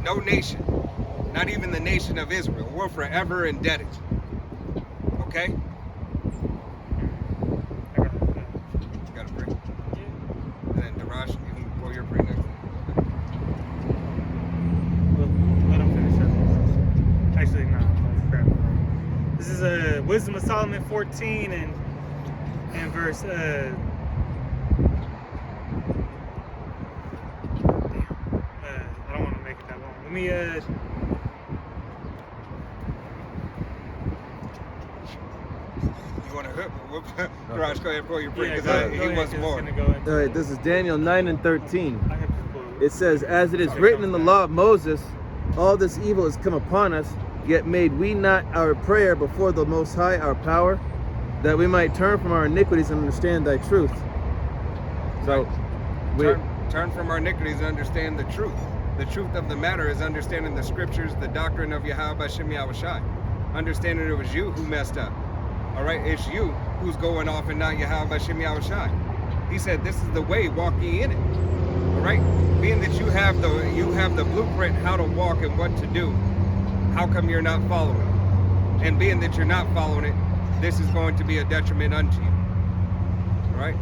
No nation, not even the nation of Israel, we're forever indebted. Okay? Got a break. And then Daraj, you can pull your break next. Well, let him finish up. Actually, no, that's crap. This is Wisdom of Solomon 14 and verse I don't want to make it that long. Let me You want to whoop? Daraj, go ahead and pull your break because he wants more. All right, this is Daniel 9 and 13. I have to pull it. It says, as it is written in the law of Moses, all this evil has come upon us, yet made we not our prayer before the Most High our power, that we might turn from our iniquities and understand thy truth. So, Turn from our iniquities and understand the truth. The truth of the matter is understanding the scriptures, the doctrine of Yahweh Bashem Yahushai. Understanding it was you who messed up. All right, it's you who's going off and not Yahweh Bashem Yahushai. He said, "This is the way, walk ye in it." All right, being that you have the blueprint how to walk and what to do. How come you're not following it? And being that you're not following it, this is going to be a detriment unto you. All right,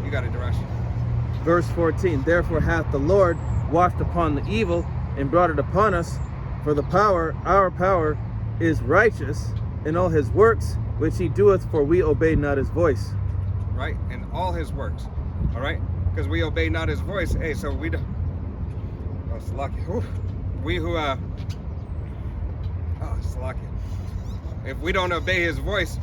you got it, Darash. verse 14, therefore hath the Lord watched upon the evil and brought it upon us, for the power, our power, is righteous in all his works which he doeth, for we obey not his voice. Right, in all his works. All right, because we obey not his voice. Hey, so we don't. Oh, Salachya. We who Salachya. If we don't obey his voice,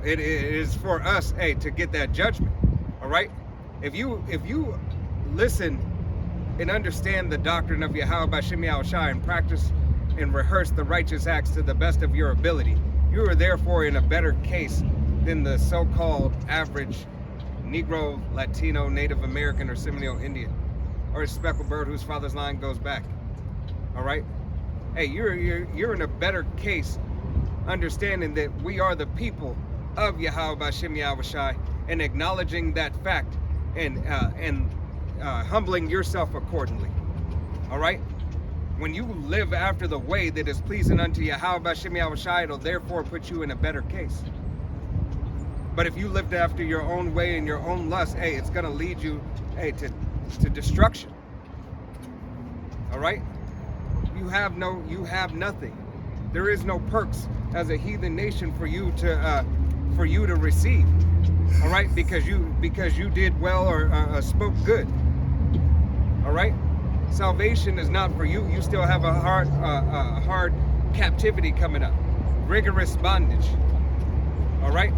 it is for us, hey, to get that judgment. All right, if you listen and understand the doctrine of Yahweh Bashem Yahushai and practice and rehearse the righteous acts to the best of your ability, you are therefore in a better case than the so-called average Negro, Latino, Native American, or Seminole Indian, or a speckled bird whose father's line goes back. All right, hey, you're in a better case, understanding that we are the people of Yahweh Bashem Yahushai and acknowledging that fact and humbling yourself accordingly. All right. When you live after the way that is pleasing unto Yahweh Bashem Yahushai, it'll therefore put you in a better case. But if you lived after your own way and your own lust, hey, it's gonna lead you, hey, to destruction. All right? You have nothing. There is no perks as a heathen nation for you to receive. All right, because you did well or spoke good. All right. Salvation is not for you. You still have a hard captivity coming up, rigorous bondage. All right,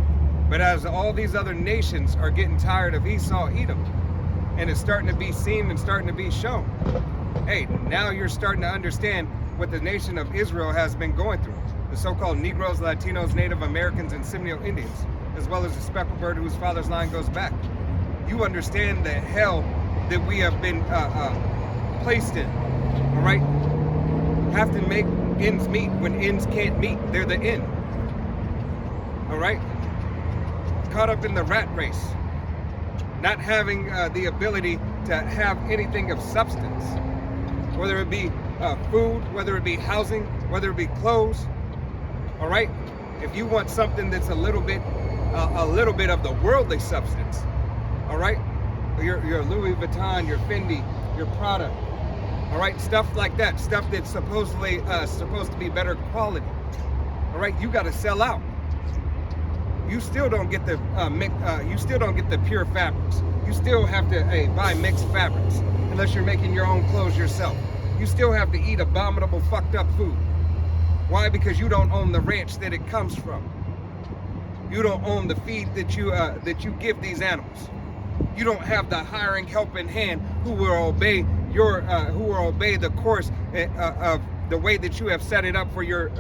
but as all these other nations are getting tired of Esau, Edom, and it's starting to be seen and starting to be shown. Hey, now you're starting to understand what the nation of Israel has been going through. The so-called Negroes, Latinos, Native Americans, and Seminole Indians, as well as the speckled bird whose father's line goes back. You understand the hell that we have been placed in, all right? Have to make ends meet when ends can't meet. They're the end, all right? Caught up in the rat race, not having the ability to have anything of substance, whether it be food, whether it be housing, whether it be clothes, all right? If you want something that's a little bit of the worldly substance, all right? Your Louis Vuitton, your Fendi, your Prada, all right, stuff like that, stuff that's supposed to be better quality. All right, you got to sell out. You still don't get the pure fabrics. You still have to buy mixed fabrics unless you're making your own clothes yourself. You still have to eat abominable, fucked up food. Why? Because you don't own the ranch that it comes from. You don't own the feed that you give these animals. You don't have the hiring helping hand who will obey the course of the way that you have set it up for your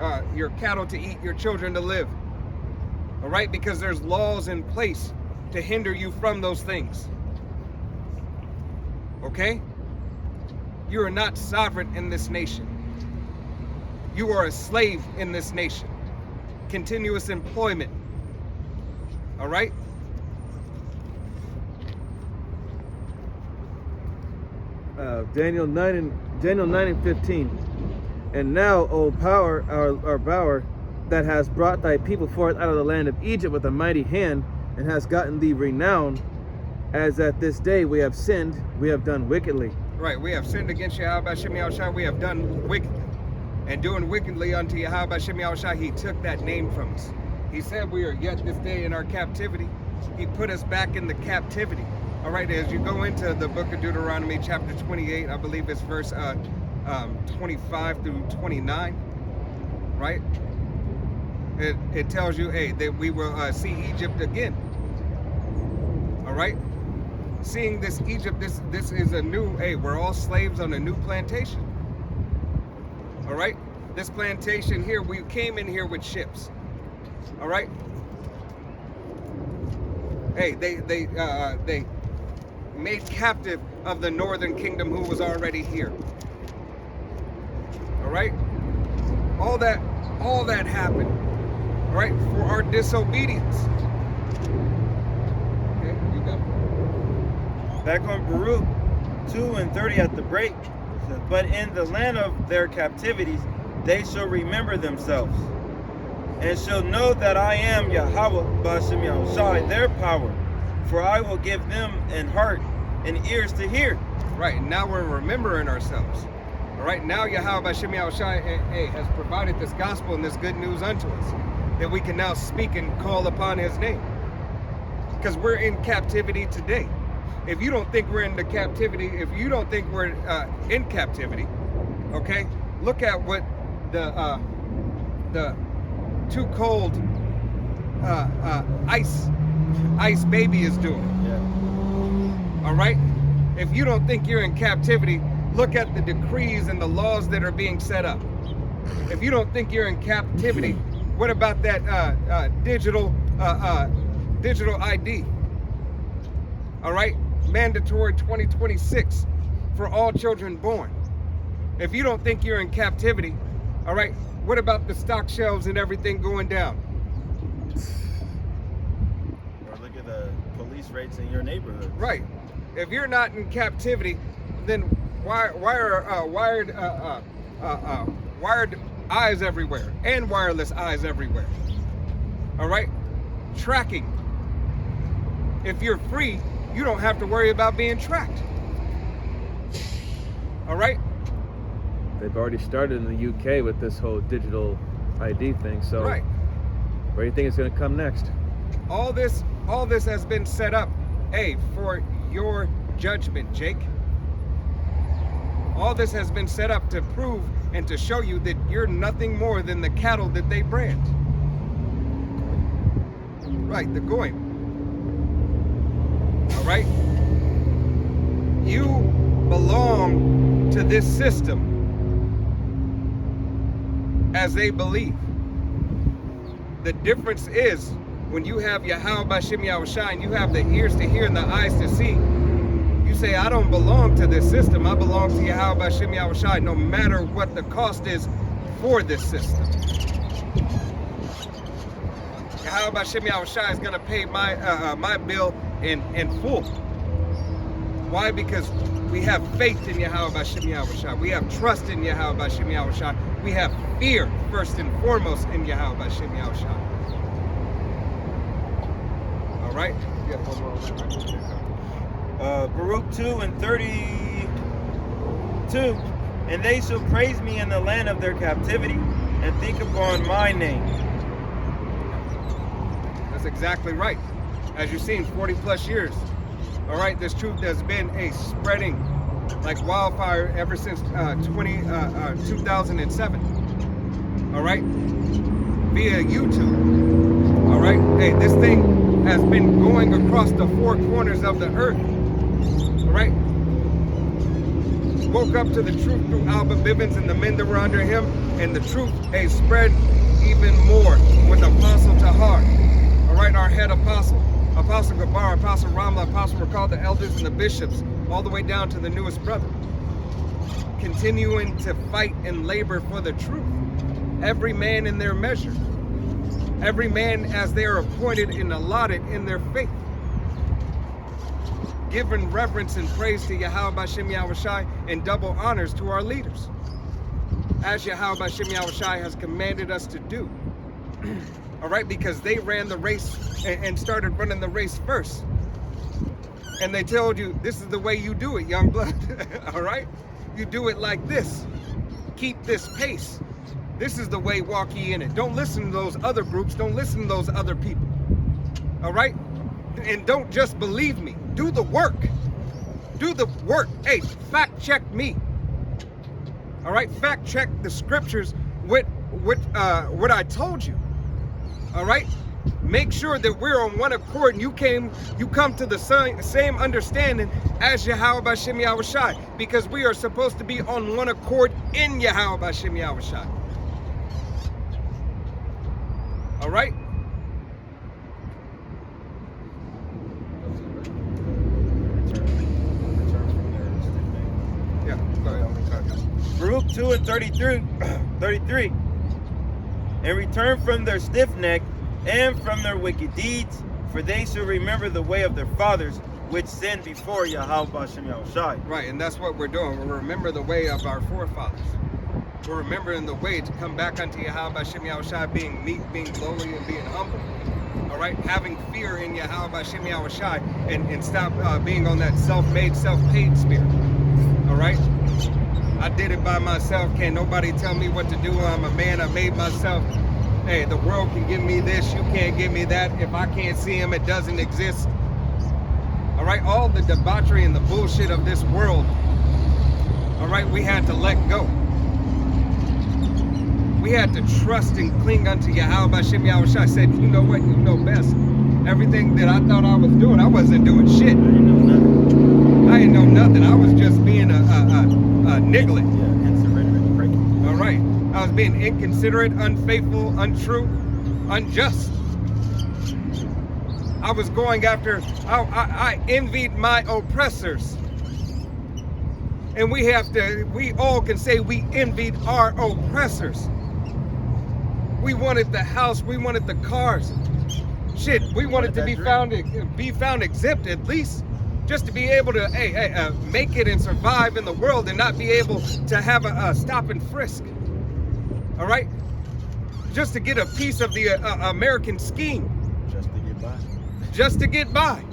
cattle to eat, your children to live. All right, because there's laws in place to hinder you from those things. Okay? You are not sovereign in this nation. You are a slave in this nation. Continuous employment. All right? Daniel 9 Daniel 9:15. And now, O power, our power, that has brought thy people forth out of the land of Egypt with a mighty hand, and has gotten thee renown, as at this day we have sinned, we have done wickedly. Right, we have sinned against Yahweh Shem Yahushua, we have done wickedly. And doing wickedly unto Yahweh Shem Yahushua, he took that name from us. He said we are yet this day in our captivity. He put us back in the captivity. All right, as you go into the book of Deuteronomy, chapter 28, I believe it's verse 25 through 29, right? It tells you, hey, that we will see Egypt again. All right? Seeing this Egypt, this is a new, hey, we're all slaves on a new plantation. All right? This plantation here, we came in here with ships. All right? Hey, they made captive of the northern kingdom who was already here. All right? All that happened, all right, for our disobedience. Okay, you go. Back on Baruch 2:30 at the break, it says, but in the land of their captivities they shall remember themselves, and shall know that I am Yahweh Ba'ashem Yahushai, their power, for I will give them an heart and ears to hear. Right, now we're remembering ourselves. All right, now Yahweh Shem Yahushai has provided this gospel and this good news unto us, that we can now speak and call upon his name. Because we're in captivity today. If you don't think we're in the captivity, if you don't think we're in captivity, okay, look at what the too cold ice baby is doing. Yeah. All right? If you don't think you're in captivity, look at the decrees and the laws that are being set up. If you don't think you're in captivity, what about that digital ID? All right? Mandatory 2026 for all children born. If you don't think you're in captivity, all right, what about the stock shelves and everything going down? Or look at the police rates in your neighborhood. Right. If you're not in captivity, then why are wired eyes everywhere and wireless eyes everywhere? All right? Tracking. If you're free, you don't have to worry about being tracked. All right? They've already started in the UK with this whole digital ID thing, so Right. where do you think it's going to come next? All this has been set up, hey, for your judgment, Jake. All this has been set up to prove and to show you that you're nothing more than the cattle that they brand. Right, the goyim. All right? You belong to this system as they believe. The difference is when you have Yahweh Ba'ashem Yahushai and you have the ears to hear and the eyes to see, you say, I don't belong to this system. I belong to Yahweh Ba'ashem Yahushai, no matter what the cost is for this system. Yahweh Ba'ashem Yahushai is going to pay my bill in full. Why? Because we have faith in Yahweh Ba'ashem Yahushai. We have trust in Yahweh Ba'ashem Yahushai. We have fear, first and foremost, in Yahweh Ba'ashem Yahushai. All right? You have one more. Baruch 2:32, and they shall praise me in the land of their captivity, and think upon my name. That's exactly right. As you've seen, 40 plus years. All right, this truth has been spreading like wildfire ever since 2007. All right, via YouTube. All right, hey, this thing has been going across the four corners of the earth. All right, woke up to the truth through Alba Bivens and the men that were under him, and the truth spread even more with Apostle Tahar. All right, our head apostle. Apostle Gabar, Apostle Ramla, Apostle Rakal, the elders and the bishops, all the way down to the newest brother. Continuing to fight and labor for the truth. Every man in their measure. Every man as they are appointed and allotted in their faith. giving reverence and praise to Yahweh B'Shem Yahushai and double honors to our leaders, as Yahweh B'Shem Yahushai has commanded us to do. All right, because they ran the race and started running the race first. And they told you, this is the way you do it, young blood. All right? You do it like this. Keep this pace. This is the way, walk ye in it. Don't listen to those other groups. Don't listen to those other people. All right? And don't just believe me. Do the work. Do the work. Hey, fact check me. All right? Fact check the scriptures with what I told you. All right? Make sure that we're on one accord and you come to the same understanding as Yahweh B'Shem Yahushai, because we are supposed to be on one accord in Yahweh B'Shem Yahushai. All right? Yeah, go ahead. Baruch 2 and 33. And return from their stiff neck and from their wicked deeds, for they shall remember the way of their fathers, which sinned before Yahweh B'Shem Yahushai. Right, and that's what we're doing. We remember the way of our forefathers. We're remembering the way to come back unto Yahweh B'Shem Yahushai, being meek, being lowly, and being humble. All right, having fear in Yahweh B'Shem Yahushai, and stop being on that self-made, self-paid spirit. All right, I did it by myself. Can't nobody tell me what to do. I'm a man. I made myself. Hey, the world can give me this. You can't give me that. If I can't see him, it doesn't exist. All right, all the debauchery and the bullshit of this world. All right, we had to let go. We had to trust and cling unto Yahweh B'Shem Yahushai. I said, you know what? You know best. Everything that I thought I was doing, I wasn't doing shit. I didn't know nothing. I was just being a niglet. Yeah, insurrectionary break. All right. I was being inconsiderate, unfaithful, untrue, unjust. I was going after, I envied my oppressors. And we all can say we envied our oppressors. We wanted the house, we wanted the cars. Shit, we wanted to be found exempt at least, just to be able to make it and survive in the world and not be able to have a stop and frisk. All right? Just to get a piece of the American scheme. Just to get by. Just to get by.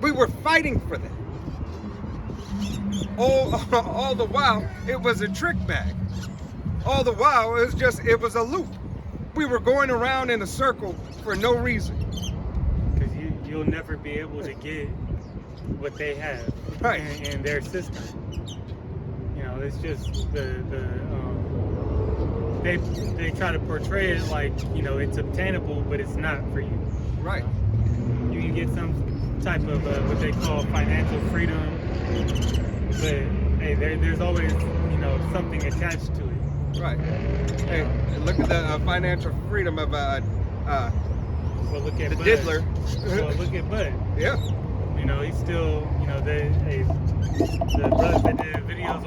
We were fighting for that. All the while, it was a trick bag. All the while, it was a loop. We were going around in a circle for no reason. Because you'll never be able to get what they have Right. in their system. You know, it's just they try to portray it like, you know, it's obtainable, but it's not for you. Right. You can get some type of what they call financial freedom, but hey, there's always, you know, something attached to it. Right. Hey, look at the financial freedom of Well, look at the Bud. diddler. Well, look at Bud. Yeah. You know, he's still, you know, the brothers that did videos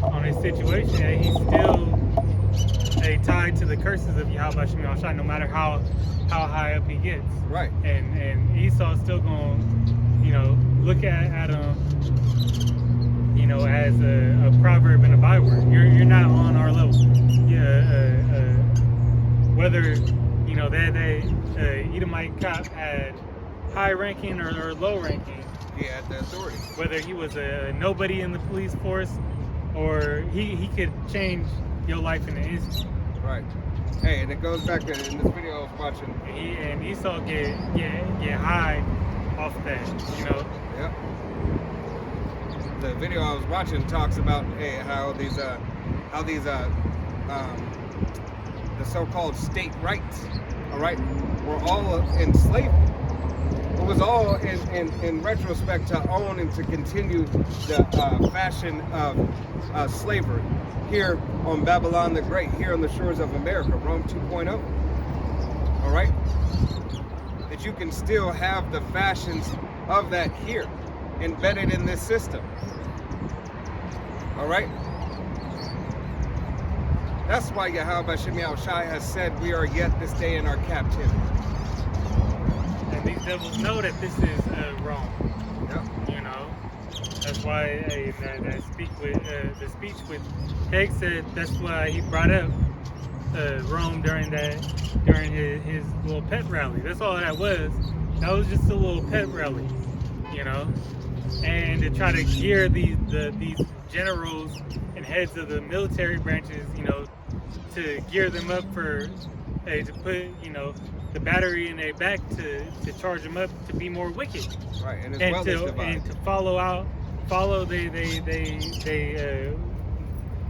on his situation, he's still tied to the curses of Yahweh B'Shem Yahushai, no matter how high up he gets. Right. And Esau's still going to, you know, look at him, you know, as a proverb and a byword. You're not on our level. Yeah. Whether, you know, that Edomite cop had high ranking or low ranking. He had the authority. Whether he was a nobody in the police force or he could change your life in an instant. Right. Hey, and it goes back to, in this video I was watching. And Esau get high off that, you know. Yep. The video I was watching talks about how these the so-called state rights, all right, were all enslavement. It was all in retrospect to own and to continue the fashion of slavery here on Babylon the Great, here on the shores of America, Rome 2.0. All right? That you can still have the fashions of that here, embedded in this system. All right? That's why Yahweh B'Shem Yahushai has said we are yet this day in our captivity. And devils know that this is wrong. Yep. You know, that's why that the speech with Hegg said that's why he brought up Rome during his little pet rally. That's all that was. That was just a little pet rally, you know, and to try to gear these generals and heads of the military branches, you know, to gear them up for to put, you know, the battery in their back to charge them up to be more wicked. Right, and as And well as divide. and to follow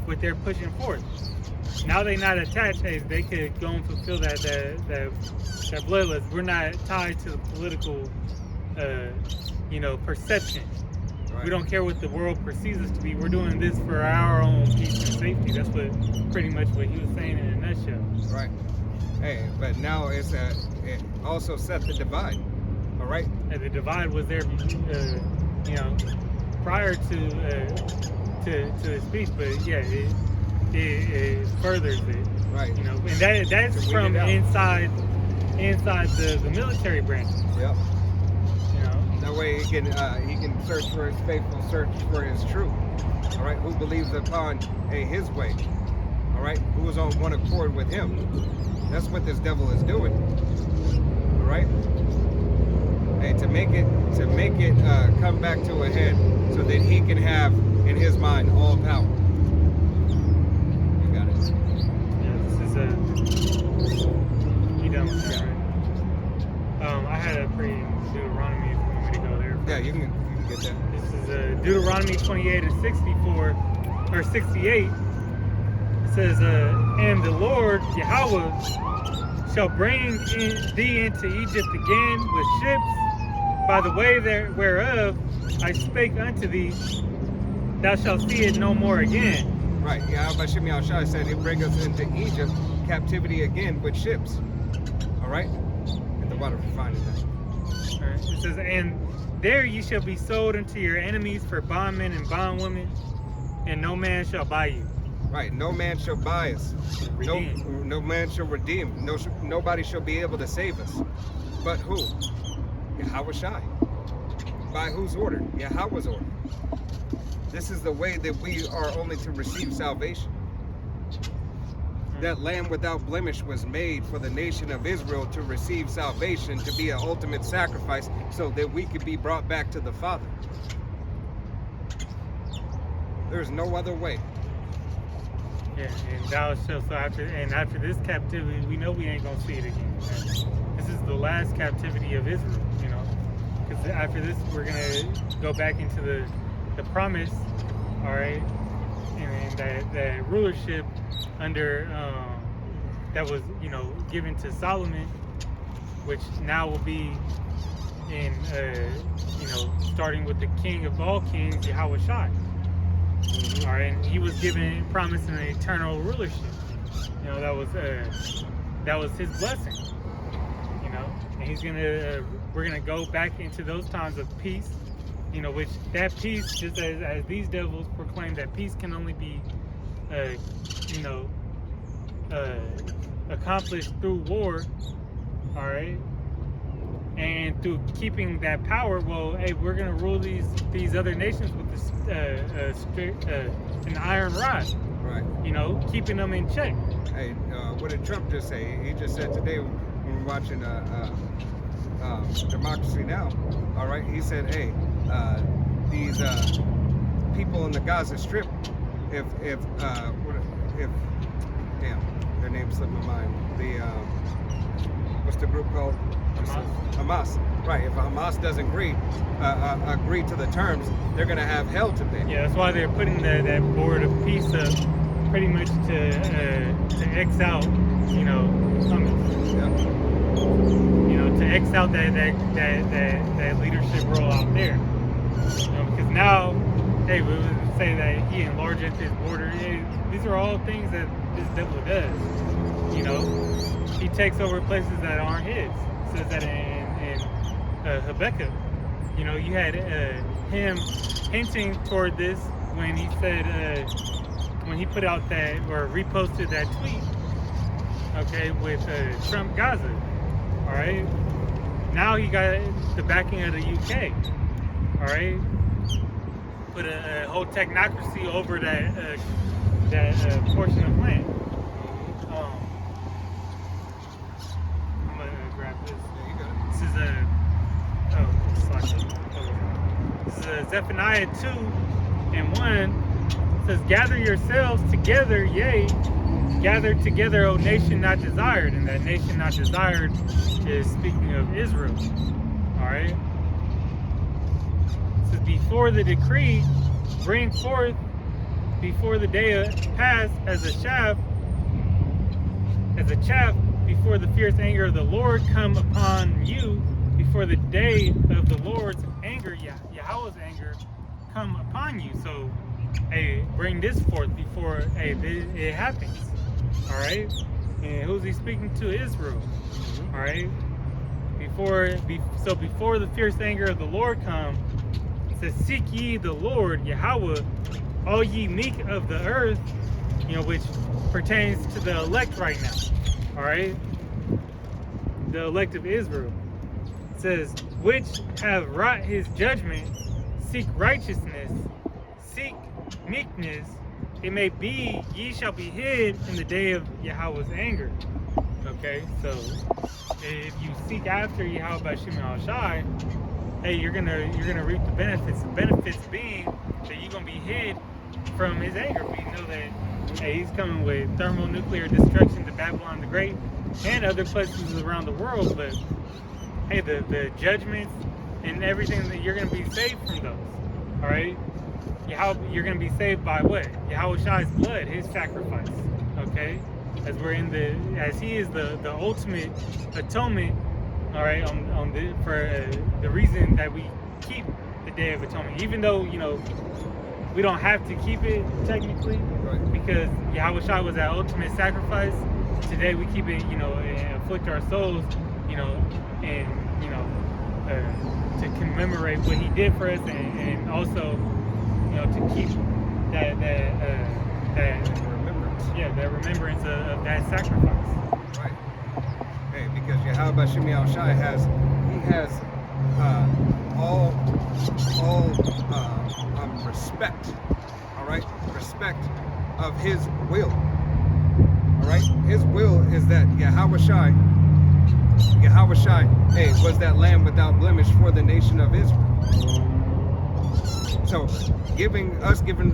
what they're pushing forth. Now they're not attached. Hey, they could go and fulfill that bloodlust. We're not tied to the political, you know, perception. Right. We don't care what the world perceives us to be. We're doing this for our own peace and safety. That's pretty much what he was saying in a nutshell. Right. Hey, but now it also set the divide. All right. And the divide was there, you know, prior to the speech, but yeah, it furders it. Right. You know, and that's from inside the military branches. Yep. You know. That way he can search for his faithful, search for his truth. All right. Who believes upon his way? All right. Who is on one accord with him? That's what this devil is doing. All right. Hey, to make it come back to a head, so that he can have in his mind all power. You got it. Yeah, this is you done with that, right? I had a pre Deuteronomy if you want me to go there. Yeah, you can get that. This is Deuteronomy 28 and 64 or 68. It says, and the Lord Yahweh shall bring thee into Egypt again with ships, by the way whereof I spake unto thee, thou shalt see it no more again. Right. Yeah, Bashim Yahshua said he'll bring us into Egypt captivity again with ships. All right. Get the water for finding that. All right. It says, and there ye shall be sold unto your enemies for bondmen and bondwomen, and no man shall buy you. Right. No man shall buy us. Redeem. No man shall redeem. Nobody shall be able to save us. But who? Yahweh Shai. By whose order? Yahweh's order. This is the way that we are only to receive salvation. That lamb without blemish was made for the nation of Israel to receive salvation, to be an ultimate sacrifice, so that we could be brought back to the Father. There's no other way. Yeah, and thou shalt, after this captivity, we know we ain't gonna see it again. This is the last captivity of Israel, you know, because after this we're gonna go back into the promise, all right, and that rulership under that was, you know, given to Solomon, which now will be in, you know, starting with the King of all kings, Yahweh Shai. All right, and he was given promise an eternal rulership. You know, that was his blessing. You know, and he's gonna we're gonna go back into those times of peace. You know, which that peace, just as these devils proclaim, that peace can only be, you know, accomplished through war. All right. And through keeping that power, well, hey, we're gonna rule these other nations with this an iron rod. Right. You know, keeping them in check. Hey, what did Trump just say? He just said today when we're watching Democracy Now. All right. He said, hey, these people in the Gaza Strip, if damn, their name slipped my mind. What's the group called? Hamas. Right. If Hamas doesn't agree to the terms, they're going to have hell to pay. Yeah, that's why they're putting that board of peace up, pretty much to X out, you know, Yeah. you know, to X out that leadership role out there. You know, because now, hey, we would say that he enlarges his border. Hey, these are all things that this devil does. You know, he takes over places that aren't his. Says that in Habakkuk. You know, you had him hinting toward this when he said, when he put out that, or reposted that tweet, okay, with Trump Gaza, all right? now he got the backing of the UK. All right, put a whole technocracy over that portion of land. I'm gonna grab this. Yeah, you got it. This is Salachya. This is Zephaniah 2:1. It says, "Gather yourselves together, yea, gather together, O nation not desired." And that nation not desired is speaking of Israel. All right. It says, "Before the decree, bring forth before the day pass as a chaff, before the fierce anger of the Lord come upon you, before the day of the Lord's anger, Yahweh's anger, come upon you." So, hey, bring this forth before it happens. All right. And who's he speaking to? Israel. All right. Before the fierce anger of the Lord come, it says, "Seek ye the Lord Yahweh, all ye meek of the earth," which pertains to the elect right now. All right. The elect of Israel. It says, "Which have wrought his judgment, seek righteousness, seek meekness, it may be ye shall be hid in the day of Yahweh's anger." Okay, so if you seek after Yahweh B'Shem Al-Shai, hey, you're gonna reap the benefits. The benefits being that you're gonna be hid from his anger. We know that, hey, he's coming with thermonuclear destruction to Babylon the Great and other places around the world. But hey, the judgments and everything, that you're gonna be saved from those. All right. You're going to be saved by what? Yahweh Shai's blood, his sacrifice. Okay? As he is the ultimate atonement, all right, for the reason that we keep the Day of Atonement. Even though, we don't have to keep it technically, Right. because Yahweh Shai was that ultimate sacrifice. Today we keep it, and afflict our souls, and, to commemorate what he did for us, and also, to keep that Remembrance. that remembrance of that sacrifice. Right. Hey, because Yahweh B'Shem Al-Shai has all respect. All right, respect of his will. All right, his will is that Yahweh Shai, hey, was that lamb without blemish for the nation of Israel. So, giving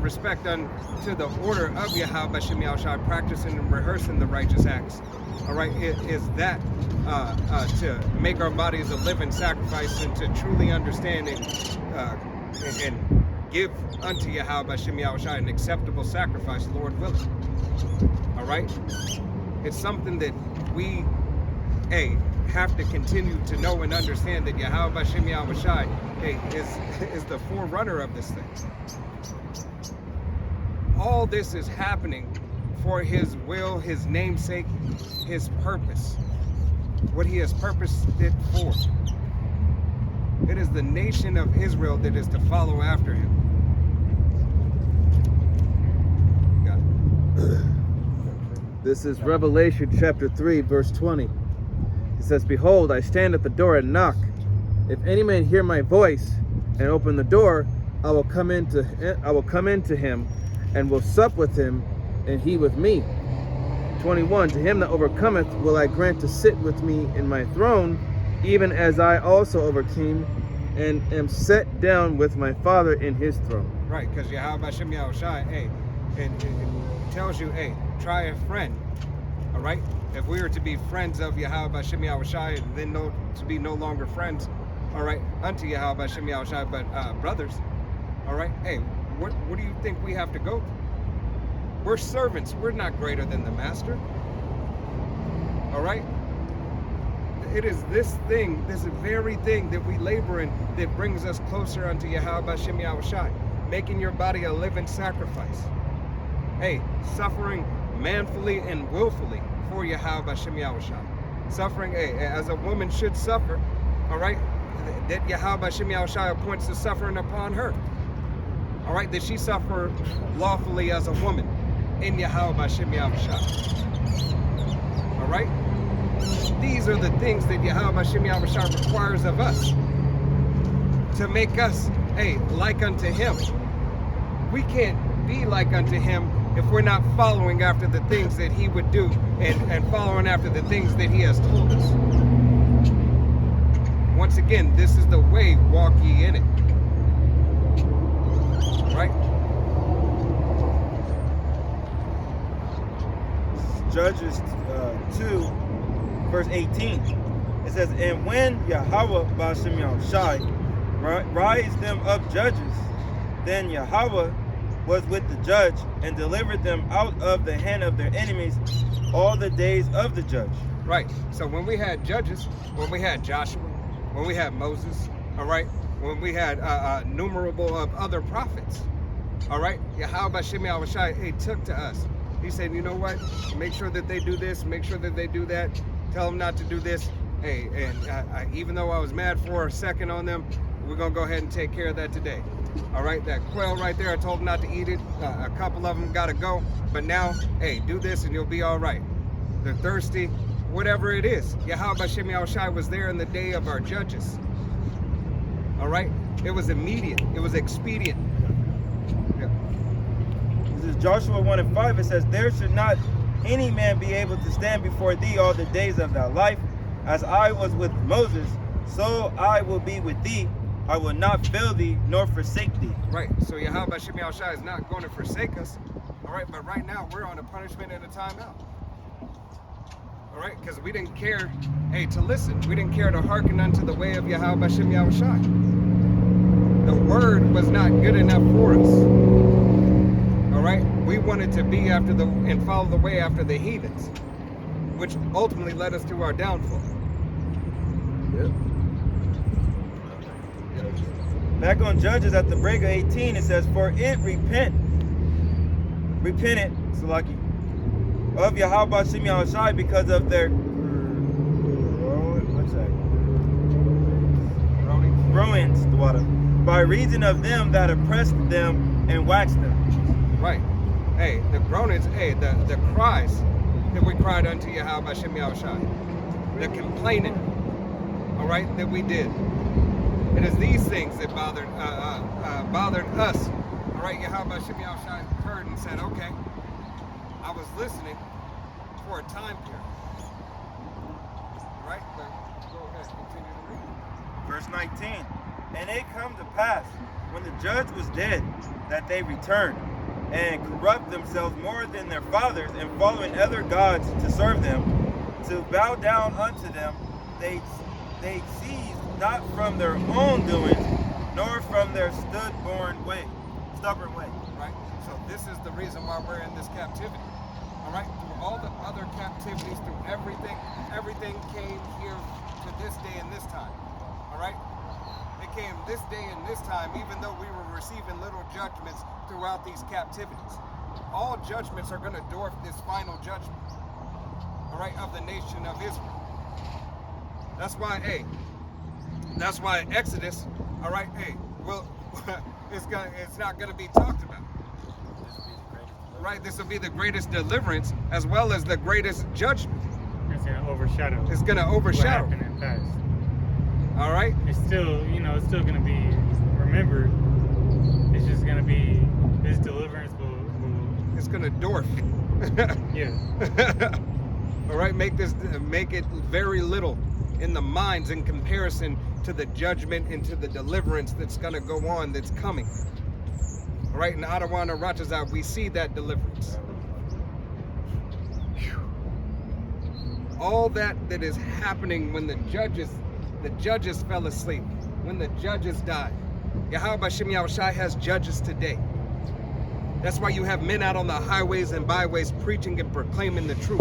respect unto the order of Yahweh B'Shem Al-Shai, practicing and rehearsing the righteous acts, all right, is that to make our bodies a living sacrifice and to truly understand and give unto Yahweh B'Shem Al-Shai an acceptable sacrifice, Lord willing. All right, it's something that we, have to continue to know and understand, that Yahweh B'Shem Al-Shai, is the forerunner of this thing. All this is happening for his will, his namesake, his purpose. What he has purposed it for. It is the nation of Israel that is to follow after him. Got it. This is Revelation chapter 3, verse 20. It says, "Behold, I stand at the door and knock. If any man hear my voice and open the door, I will come into him and will sup with him, and he with me." 21, "To him that overcometh will I grant to sit with me in my throne, even as I also overcame and am set down with my Father in his throne." Right, because Yahweh B'Shem Yahushai, it tells you, try a friend. All right? If we are to be friends of Yahweh B'Shem Yahushai, then to be no longer friends, all right, unto Yahweh B'Shem Yahushai, but brothers, all right? What do you think we have to go through? We're servants. We're not greater than the master. All right? It is this very thing that we labor in that brings us closer unto Yahweh B'Shem Yahushai, making your body a living sacrifice. Suffering manfully and willfully for Yahweh B'Shem Yahushai. Suffering, as a woman should suffer, all right? That Yahweh B'Shem Yahushai appoints the suffering upon her. All right, that she suffer lawfully as a woman in Yahweh B'Shem Yahushai. All right? These are the things that Yahweh Shem Yahushua requires of us to make us, like unto him. We can't be like unto him if we're not following after the things that he would do and following after the things that he has told us. Once again, this is the way, walk ye in it. Right? Judges 2, verse 18. It says, and when Yahweh Ba'ashem Yahushai raised them up judges, then Yahweh was with the judge and delivered them out of the hand of their enemies all the days of the judge. Right. So when we had judges, when we had Joshua, when we had Moses, all right, when we had innumerable of other prophets, all right, Yahweh Shem Yahushai took to us. He said, you know what? Make sure that they do this. Make sure that they do that. Tell them not to do this. Hey, and even though I was mad for a second on them, we're going to go ahead and take care of that today. All right, that quail right there, I told them not to eat it. A couple of them got to go. But now, hey, do this and you'll be all right. They're thirsty, whatever it is. Yahweh Shem Yahushai was there in the day of our judges. All right? It was immediate. It was expedient. Yeah. This is Joshua 1 and 5. It says, there should not any man be able to stand before thee all the days of thy life. As I was with Moses, so I will be with thee. I will not fail thee nor forsake thee. Right. So Yahweh Shem Yahushai is not going to forsake us. All right. But right now we're on a punishment and a timeout. All right. Because we didn't care, to listen. We didn't care to hearken unto the way of Yahweh Shem Yahushai. The word was not good enough for us. All right. We wanted to be after and follow the way after the heathens, which ultimately led us to our downfall. Yep. Back on Judges at the break of 18, it says, for it repented, Salachya, of Yahweh Shem Yahushai because of their ruins, by reason of them that oppressed them and waxed them. Right. The groanings, the cries that we cried unto Yahweh Shem Yahushai, the complaining, all right, that we did. It is these things that bothered us. All right, Yahweh Shem Yahushai heard and said, okay, I was listening for a time period. All right, but go ahead, continue to read. Verse 19, and it come to pass, when the judge was dead, that they returned, and corrupt themselves more than their fathers, and following other gods to serve them, to bow down unto them, they ceased not from their own doings, nor from their stubborn way. Right? So this is the reason why we're in this captivity. All right? Through all the other captivities, through everything came here to this day and this time. All right? It came this day and this time, even though we were receiving little judgments throughout these captivities. All judgments are going to dwarf this final judgment, all right, of the nation of Israel. That's why Exodus, all right, it's not going to be talked about. Right? This will be the greatest deliverance as well as the greatest judgment. It's going to overshadow. It's going to overshadow. What happened in the past. All right? It's still, it's still going to be remembered. It's just going to be, this deliverance will it's going to dwarf. Yeah. All right? Make it very little in the minds in comparison to the judgment and to the deliverance that's going to go on, that's coming. All right? In Adawan and Ratazah, we see that deliverance. All that is happening when the judges fell asleep, when the judges died. Yahweh Shem Yahushai has judges today. That's why you have men out on the highways and byways preaching and proclaiming the truth.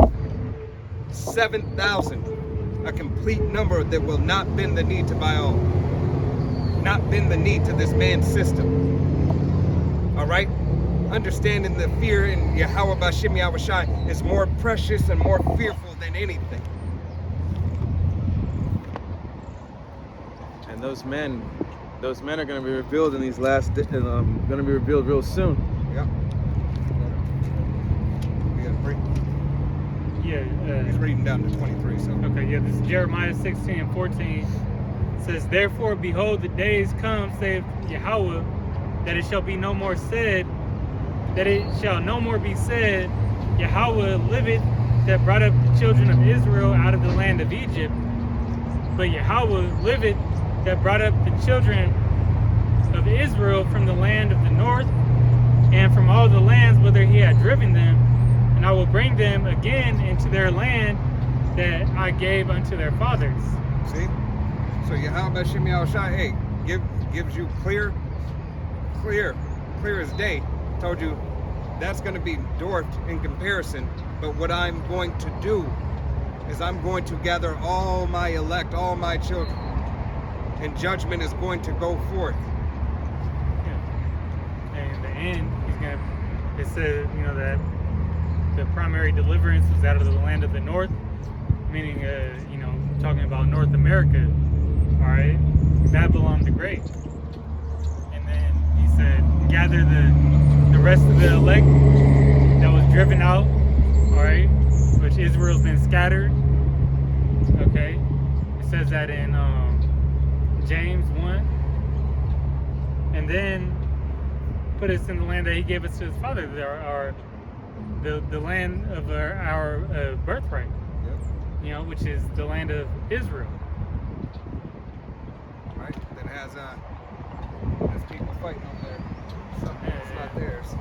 7,000, a complete number that will not bend the knee to Baal, not bend the knee to this man's system. All right? Understanding the fear in Yahweh Shem Yahushai is more precious and more fearful than anything. And those men are going to be revealed in these last, going to be revealed real soon. Yep. We got to break. Yeah. He's reading down to 23. So Okay, yeah, this is Jeremiah 16 and 14. It says, "Therefore, behold, the days come, saith Yahweh, that it shall be no more said, that it shall no more be said, Yahweh liveth, that brought up the children of Israel out of the land of Egypt. But Yahweh liveth, that brought up the children of Israel from the land of the north, and from all the lands whither he had driven them. And I will bring them again into their land that I gave unto their fathers." see, so Yahweh Shem Yahushai, hey, gives you clear as day. Told you that's going to be dwarfed in comparison. But what I'm going to do is I'm going to gather all my elect, all my children, and judgment is going to go forth. Yeah. And in the end, it says, that the primary deliverance was out of the land of the north, meaning, talking about North America, all right, Babylon the Great. And then he said, gather the rest of the elect that was driven out, all right, which Israel's been scattered, okay. It says that in James 1. And then put us in the land that he gave us to his father, the land of our birthright, Yep. which is the land of Israel. Right? That has people fighting over there. Something that's not theirs.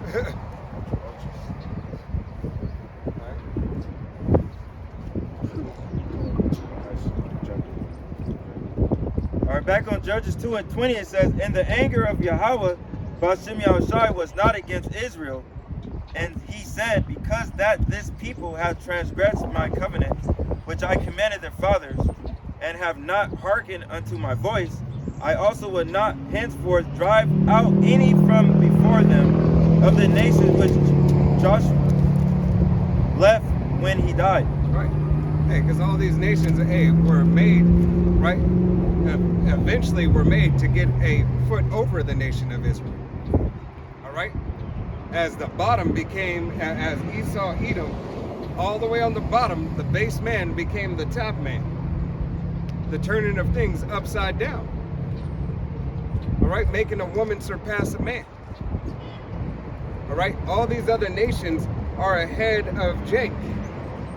All right, back on Judges 2 and 20, it says, "And the anger of Yahweh, Ba'ashem Yahushai, was not against Israel. And he said, because that this people have transgressed my covenant, which I commanded their fathers, and have not hearkened unto my voice, I also would not henceforth drive out any from before them of the nations which Joshua left when he died." Right. Hey, because all these nations, were made, right? Eventually were made to get a foot over the nation of Israel. All right? As the bottom became, as Esau, Edom, all the way on the bottom, the base man became the top man. The turning of things upside down. All right? Making a woman surpass a man. All right? All these other nations are ahead of Jake,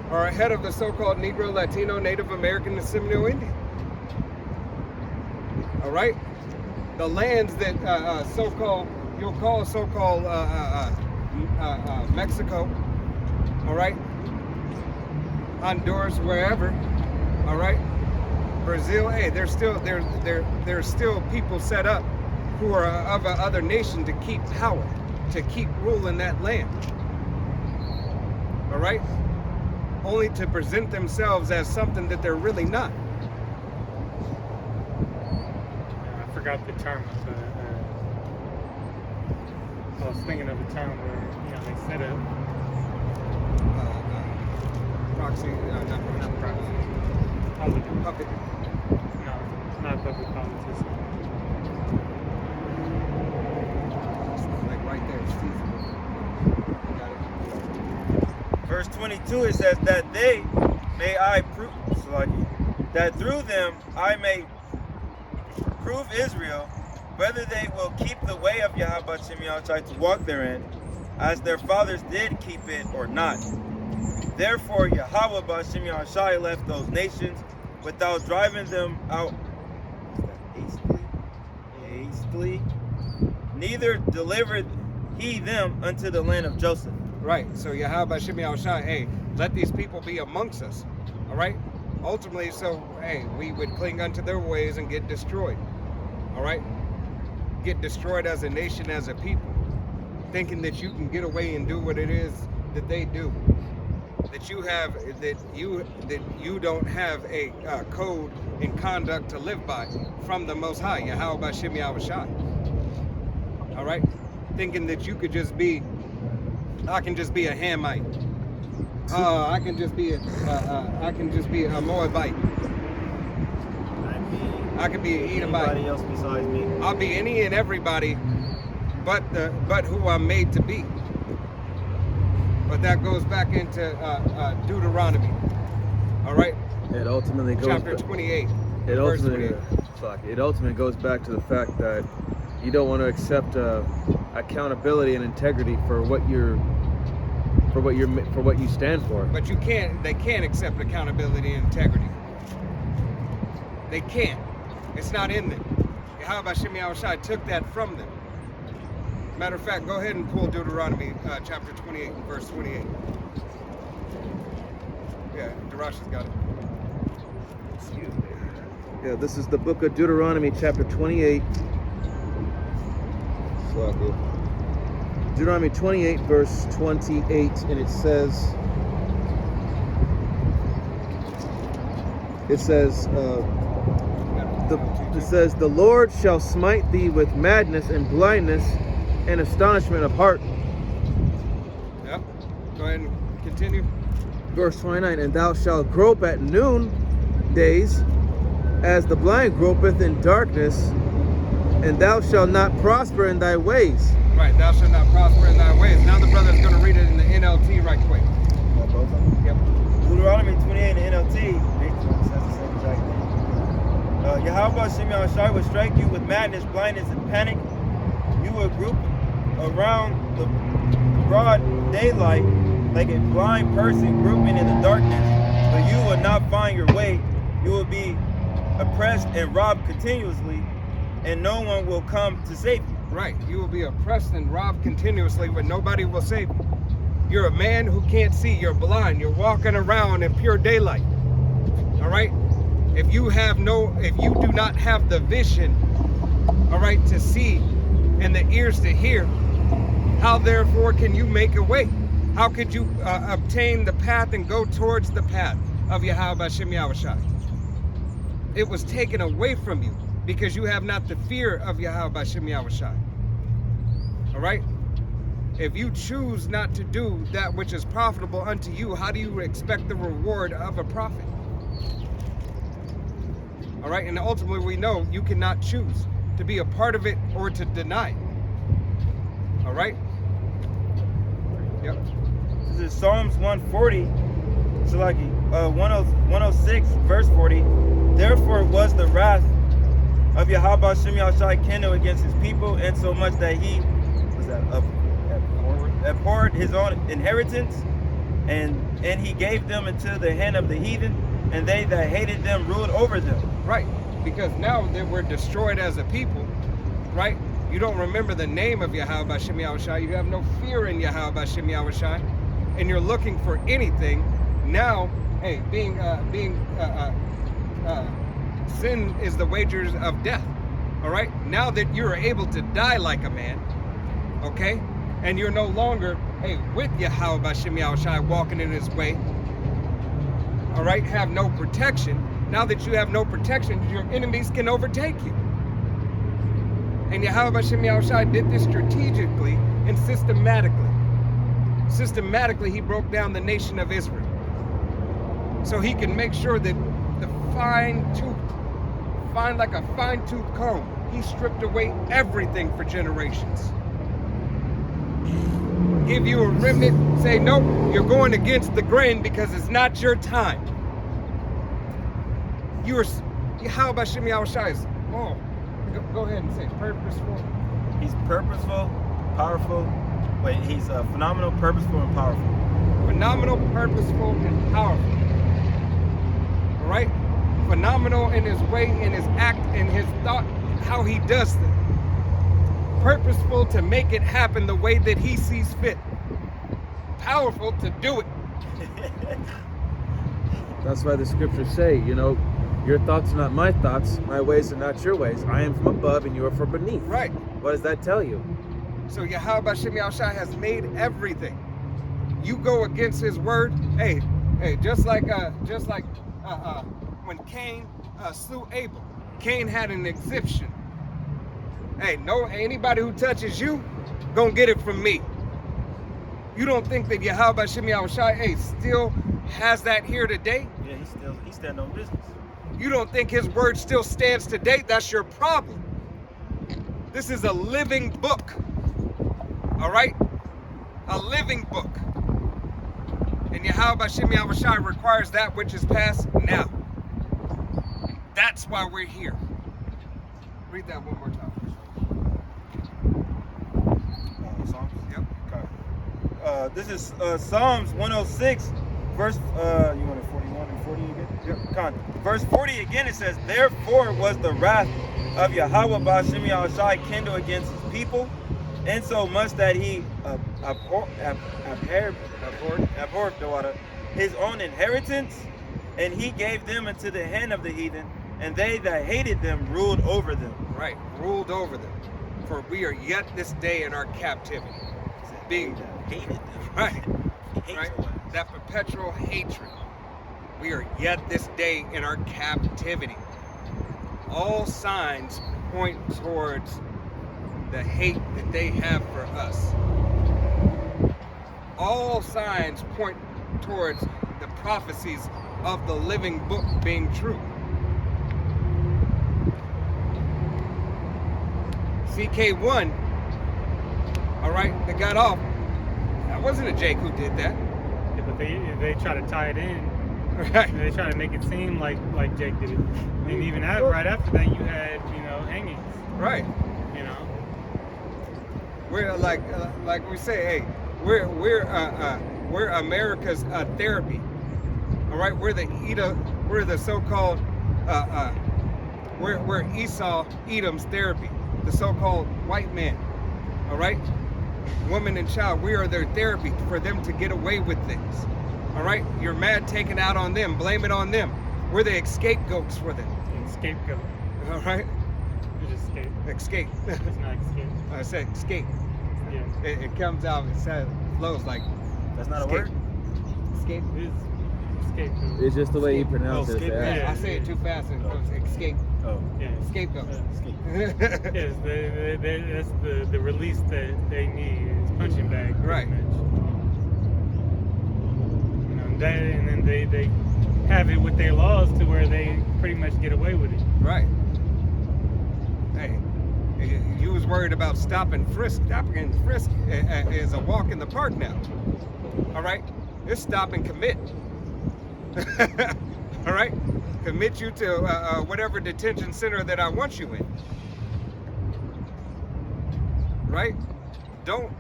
are ahead of the so-called Negro, Latino, Native American, and Seminole Indian. All right? The lands that you'll call so-called Mexico, all right? Honduras, wherever, all right? Brazil, there's still people set up who are of another nation to keep power, to keep ruling that land. All right? Only to present themselves as something that they're really not. I forgot the term. I was thinking of the term where they set up Proxy, not proxy. puppet. No, it's not public politics. Like right there, it's feasible. Got it. Verse 22, it says, "That they may I prove, Salachya, that through them I may prove Israel, whether they will keep the way of Yahweh Shem Yahushai to walk therein, as their fathers did keep it or not. Therefore Yahweh Ba'ashem Yahushai left those nations without driving them out hastily, neither delivered he them unto the land of Joseph." Right. So Yahweh Shem Yahushai, let these people be amongst us. All right. Ultimately, so we would cling unto their ways and get destroyed. All right. Get destroyed as a nation, as a people, thinking that you can get away and do what it is that they do. That you don't have a code and conduct to live by from the Most High, Yahweh Shem Yahushai. All right. Thinking that you could just be, I can just be a Hamite. I can just be a Moabite. I could be an Edomite. Anybody else besides me. I'll be any and everybody, but who I'm made to be. But that goes back into Deuteronomy. All right, It ultimately goes chapter 28. It verse ultimately, 28. it ultimately goes back to the fact that you don't want to accept accountability and integrity for what you stand for. But you can't. They can't accept accountability and integrity. They can't. It's not in them. How about Shemi Awashai took that from them? Matter of fact, go ahead and pull Deuteronomy chapter 28 and verse 28. Yeah, Darasha's got it. Excuse me. Yeah, this is the book of Deuteronomy, chapter 28. Deuteronomy 28, verse 28, and it says, the Lord shall smite thee with madness and blindness and astonishment of heart. Yep. Go ahead and continue. Verse 29, and thou shalt grope at noon days, as the blind gropeth in darkness, and thou shalt not prosper in thy ways. Right, thou shalt not prosper in thy ways. Now the brother's going to read it in the NLT right quick. Yep. Deuteronomy 28 in the NLT, basically says the same exact thing. Yahweh Shemi Awashai will strike you with madness, blindness, and panic. You will group around the broad daylight like a blind person grouping in the darkness, but you will not find your way. You will be oppressed and robbed continuously, and no one will come to save you. Right, you will be oppressed and robbed continuously, but nobody will save you. You're a man who can't see. You're blind. You're walking around in pure daylight. All right. If you do not have the vision, all right, to see and the ears to hear, how therefore can you make a way? How could you obtain the path and go towards the path of Yahweh Shemi Awashai? It was taken away from you because you have not the fear of Yahweh Shemi Awashai. All right? If you choose not to do that which is profitable unto you, how do you expect the reward of a prophet? All right? And ultimately we know you cannot choose to be a part of it or to deny it. All right? Yep. This is Psalms 140, Salachya, 106, verse 40. Therefore was the wrath of Yahweh Shemi Awashai kindled against his people, and so much that he abhorred his own inheritance, and he gave them into the hand of the heathen, and they that hated them ruled over them. Right, because now that we're destroyed as a people, right? You don't remember the name of Yahweh Shemi Awashai. You have no fear in Yahweh Shemi Awashai, and you're looking for anything. Now, hey, sin is the wagers of death. All right. Now that you're able to die like a man, okay, and you're no longer, hey, with Yahweh Shemi Awashai walking in His way. All right, have no protection. Now that you have no protection, your enemies can overtake you. And Yahweh Shemi Awashai did this strategically and systematically. Systematically, He broke down the nation of Israel. So He can make sure that the fine like a fine-tooth comb, He stripped away everything for generations. Give you a remnant, say, nope, you're going against the grain because it's not your time. Yahweh Shemi Awashai is, go ahead and say purposeful. He's purposeful, powerful. Wait, he's phenomenal, purposeful, and powerful. Phenomenal, purposeful, and powerful. All right? Phenomenal in His way, in His act, in His thought, how He does things. Purposeful to make it happen the way that He sees fit. Powerful to do it. That's why the scriptures say, your thoughts are not my thoughts, my ways are not your ways. I am from above and you are from beneath. Right. What does that tell you? So Yahweh Shemi Awashai has made everything. You go against His word. Hey, just like when Cain slew Abel, Cain had an exemption. Hey, anybody who touches you, gonna get it from me. You don't think that Yahweh Shemi Awashai, still has that here today? Yeah, he stand on business. You don't think His word still stands today? That's your problem. This is a living book. All right? A living book. And Yahweh Bashim Yahushai requires that which is past now. That's why we're here. Read that one more time. Psalms? Yep. Okay. This is Psalms 106, verse, you want it 41 and 40 again? Yep. Con. Verse 40 again, it says, therefore was the wrath of Yahweh Bashim Yahushai kindled against his people, and so much that he abhorred the water, his own inheritance, and he gave them into the hand of the heathen, and they that hated them ruled over them. Right, ruled over them. For we are yet this day in our captivity. Being hated them. right, right, that perpetual hatred. We are yet this day in our captivity. All signs point towards the hate that they have for us. All signs point towards the prophecies of the living book being true. CK1, all right, that got off. That wasn't a Jake who did that. Yeah, but they try to tie it in. Right. They try to make it seem like Jake did it. And even right after that, you had hangings. Right. You know. We're like we say, hey, we're America's therapy. All right, we're the so-called we're Esau Edom's therapy, the so-called white man. All right, woman and child, we are their therapy for them to get away with things. All right, you're mad, take it out on them, blame it on them. We're the scapegoats for them. Scapegoat. All right, You just escape. escape. It's not escape. I said escape. Yeah. It comes out. It flows like. That's not a escape. word? Escape. It is scapegoat. It's just the way you pronounce Oh, it. skip- Yeah. Yeah, I say it too fast and it comes escape. Oh. Yeah. Scapegoat. Escape. Yes, that's the release that they need is punching bag. Pretty Right. much. And then they have it with their laws to where they pretty much get away with it. Right. Hey, you was worried about stop and frisk. Stop and frisk is a walk in the park now. All right, it's stop and commit. All right, commit you to whatever detention center that I want you in. Right? Don't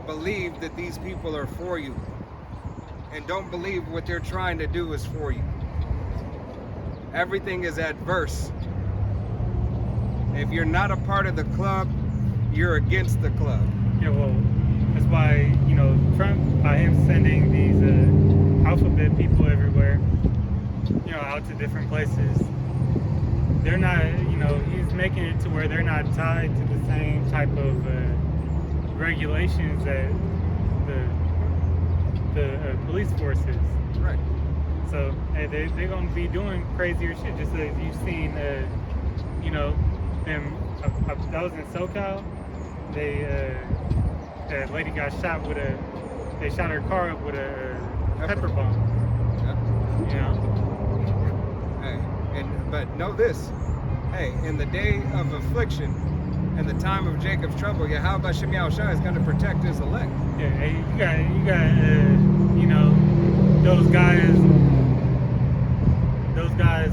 believe that these people are for you, and don't believe what they're trying to do is for you. Everything is adverse. If you're not a part of the club, you're against the club. Yeah, well, that's why Trump, by him sending these alphabet people everywhere, out to different places, they're not, he's making it to where they're not tied to the same type of regulations that the police force is. Right. So they're going to be doing crazier shit, just as you've seen, them. That was in SoCal. That lady got shot with they shot her car up with a pepper bomb. Yeah. Hey, but know this. Hey, in the day of affliction, in the time of Jacob's trouble, Yahweh Bashim Yahushai is going to protect his elect. Yeah, hey, you got those guys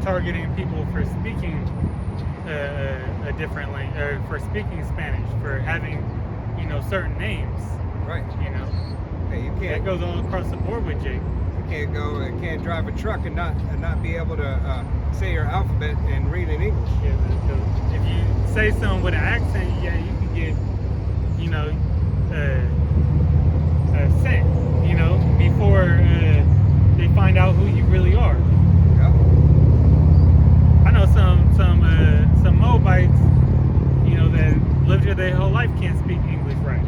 targeting people for speaking a different language, or for speaking Spanish, for having certain names. Right. Hey, you That can't goes all across the board with Jake. can't drive a truck and not be able to say your alphabet and read in English. Yeah, if you say something with an accent, yeah, you can get sent. Before they find out who you really are. Yeah. I know some Moabites, that lived here their whole life can't speak English right.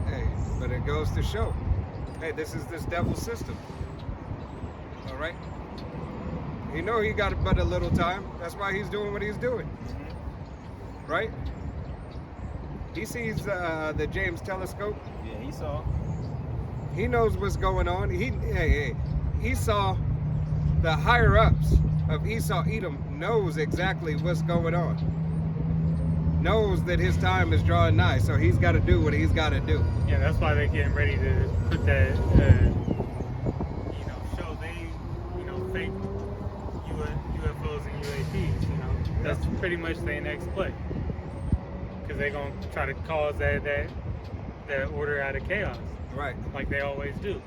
Hey, but it goes to show, hey, this is this devil's system. All right. He got but a little time. That's why he's doing what he's doing. Right? He sees the James telescope. Yeah, he saw. He knows what's going on. Esau, the higher ups of Esau Edom knows exactly what's going on. knows that his time is drawing nigh, so he's got to do what he's got to do. Yeah, that's why they're getting ready to put that, show they, fake UFOs and UAPs. That's pretty much their next play, because they're gonna try to cause that order out of chaos, Right. like they always do.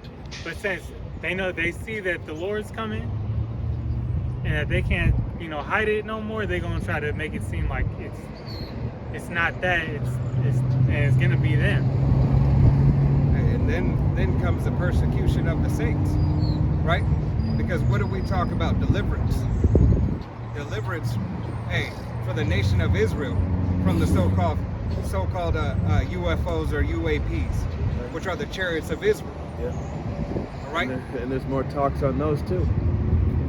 But since they see that the Lord's coming, and that they can't, hide it no more, they're gonna try to make it seem like it's not that, it's gonna be them. And then comes the persecution of the saints, right? Because what do we talk about? Deliverance. Deliverance, for the nation of Israel from the so-called UFOs or UAPs, which are the chariots of Israel. Yeah. All right? And there's more talks on those too.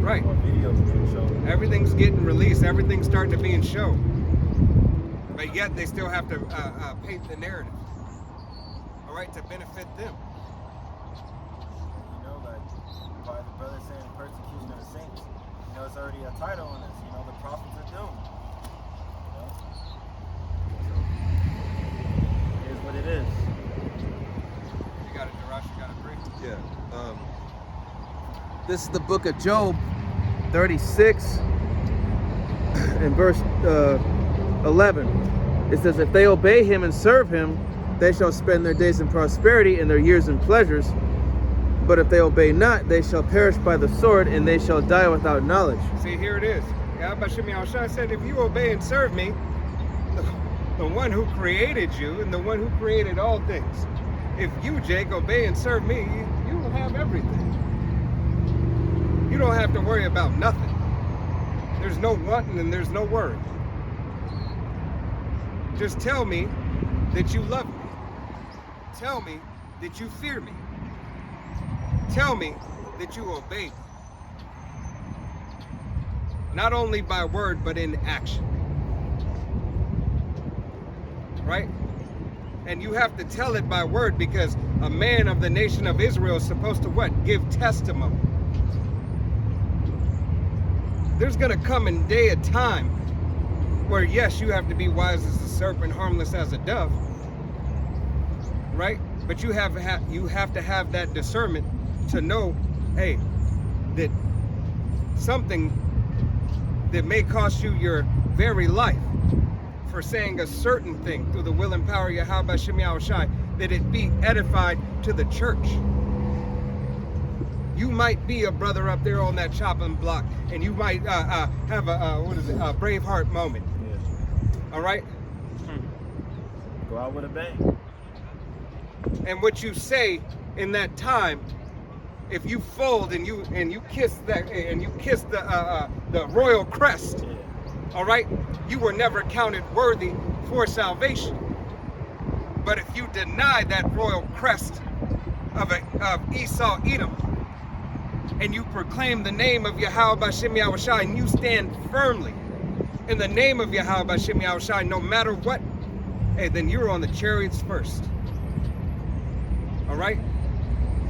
Right. More videos being shown. Everything's getting released. Everything's starting to be in show. But yet they still have to paint the narrative. All right, to benefit them. Like by the brother saying persecution of the saints, it's already a title on this. The prophets are doomed. It is what it is. You got it, Darash, you got it, Bree? Yeah. This is the book of Job, 36, and verse 11. It says, if they obey him and serve him, they shall spend their days in prosperity and their years in pleasures. But if they obey not, they shall perish by the sword, and they shall die without knowledge. See, here it is. Yahweh Shem Yahushua said, if you obey and serve me, the one who created you and the one who created all things, if you, Jake, obey and serve me, you will have everything. You don't have to worry about nothing. There's no wanting and there's no worry. Just tell me that you love me. Tell me that you fear me. Tell me that you obey me. Not only by word, but in action. Right? And you have to tell it by word, because a man of the nation of Israel is supposed to what? Give testimony. There's going to come a day, a time, where yes, you have to be wise as a serpent, harmless as a dove. Right? But you have to have that discernment to know, that something that may cost you your very life for saying a certain thing through the will and power of Yahweh Shem Yahushai, that it be edified to the church. You might be a brother up there on that chopping block, and you might have a Braveheart moment. Yeah. All right? Go out with a bang. And what you say in that time, if you fold and you kiss that and you kiss the royal crest, all right, you were never counted worthy for salvation. But if you deny that royal crest of Esau Edom, and you proclaim the name of Yahweh Shem Yahushai, and you stand firmly in the name of Yahweh Shem Yahushai, no matter what, then you're on the chariots first. All right?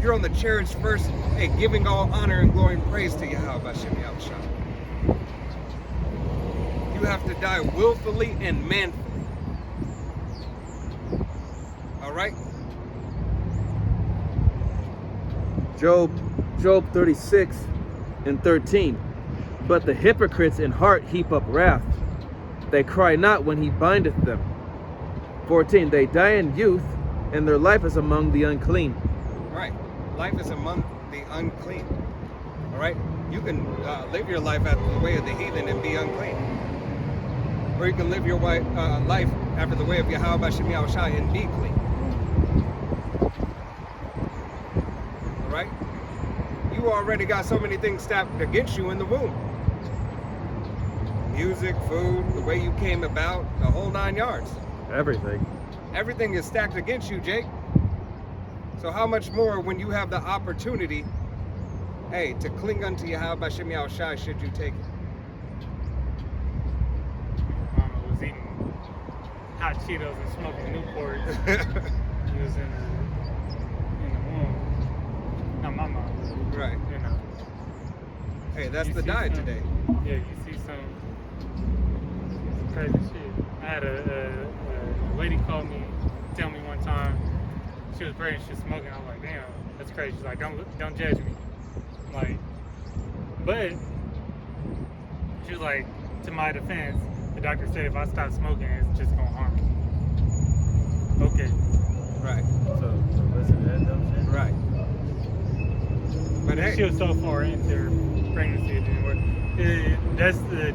You're on the chariots first, giving all honor and glory and praise to Yahweh Shem Yahushai. You have to die willfully and manfully. All right? Job 36 and 13. But the hypocrites in heart heap up wrath. They cry not when he bindeth them. 14. They die in youth, and their life is among the unclean. Right. Life is among the unclean. All right? You can live your life after the way of the heathen and be unclean. Or you can live your life after the way of Yahweh Shem Yahushai and be clean. All right? You already got so many things stacked against you in the womb. Music, food, the way you came about, the whole 9 yards. Everything. Everything is stacked against you, Jake. So how much more when you have the opportunity, to cling unto Yahweh Shem Yahushai should you take it? Mama was eating hot Cheetos and smoking Newports. He was in the womb. Not my mom. Right. Hey, that's You the see diet some- today. Yeah, you see some crazy shit. I had a lady called me, tell me one time she was pregnant, she was smoking. I was like, damn, that's crazy. She's like, don't judge me. I'm like, but she was like, to my defense, the doctor said if I stop smoking, it's just gonna harm me. Okay. Right. So listen to that dumb shit. Right. But hey, She was so far into her pregnancy, it didn't work. That's the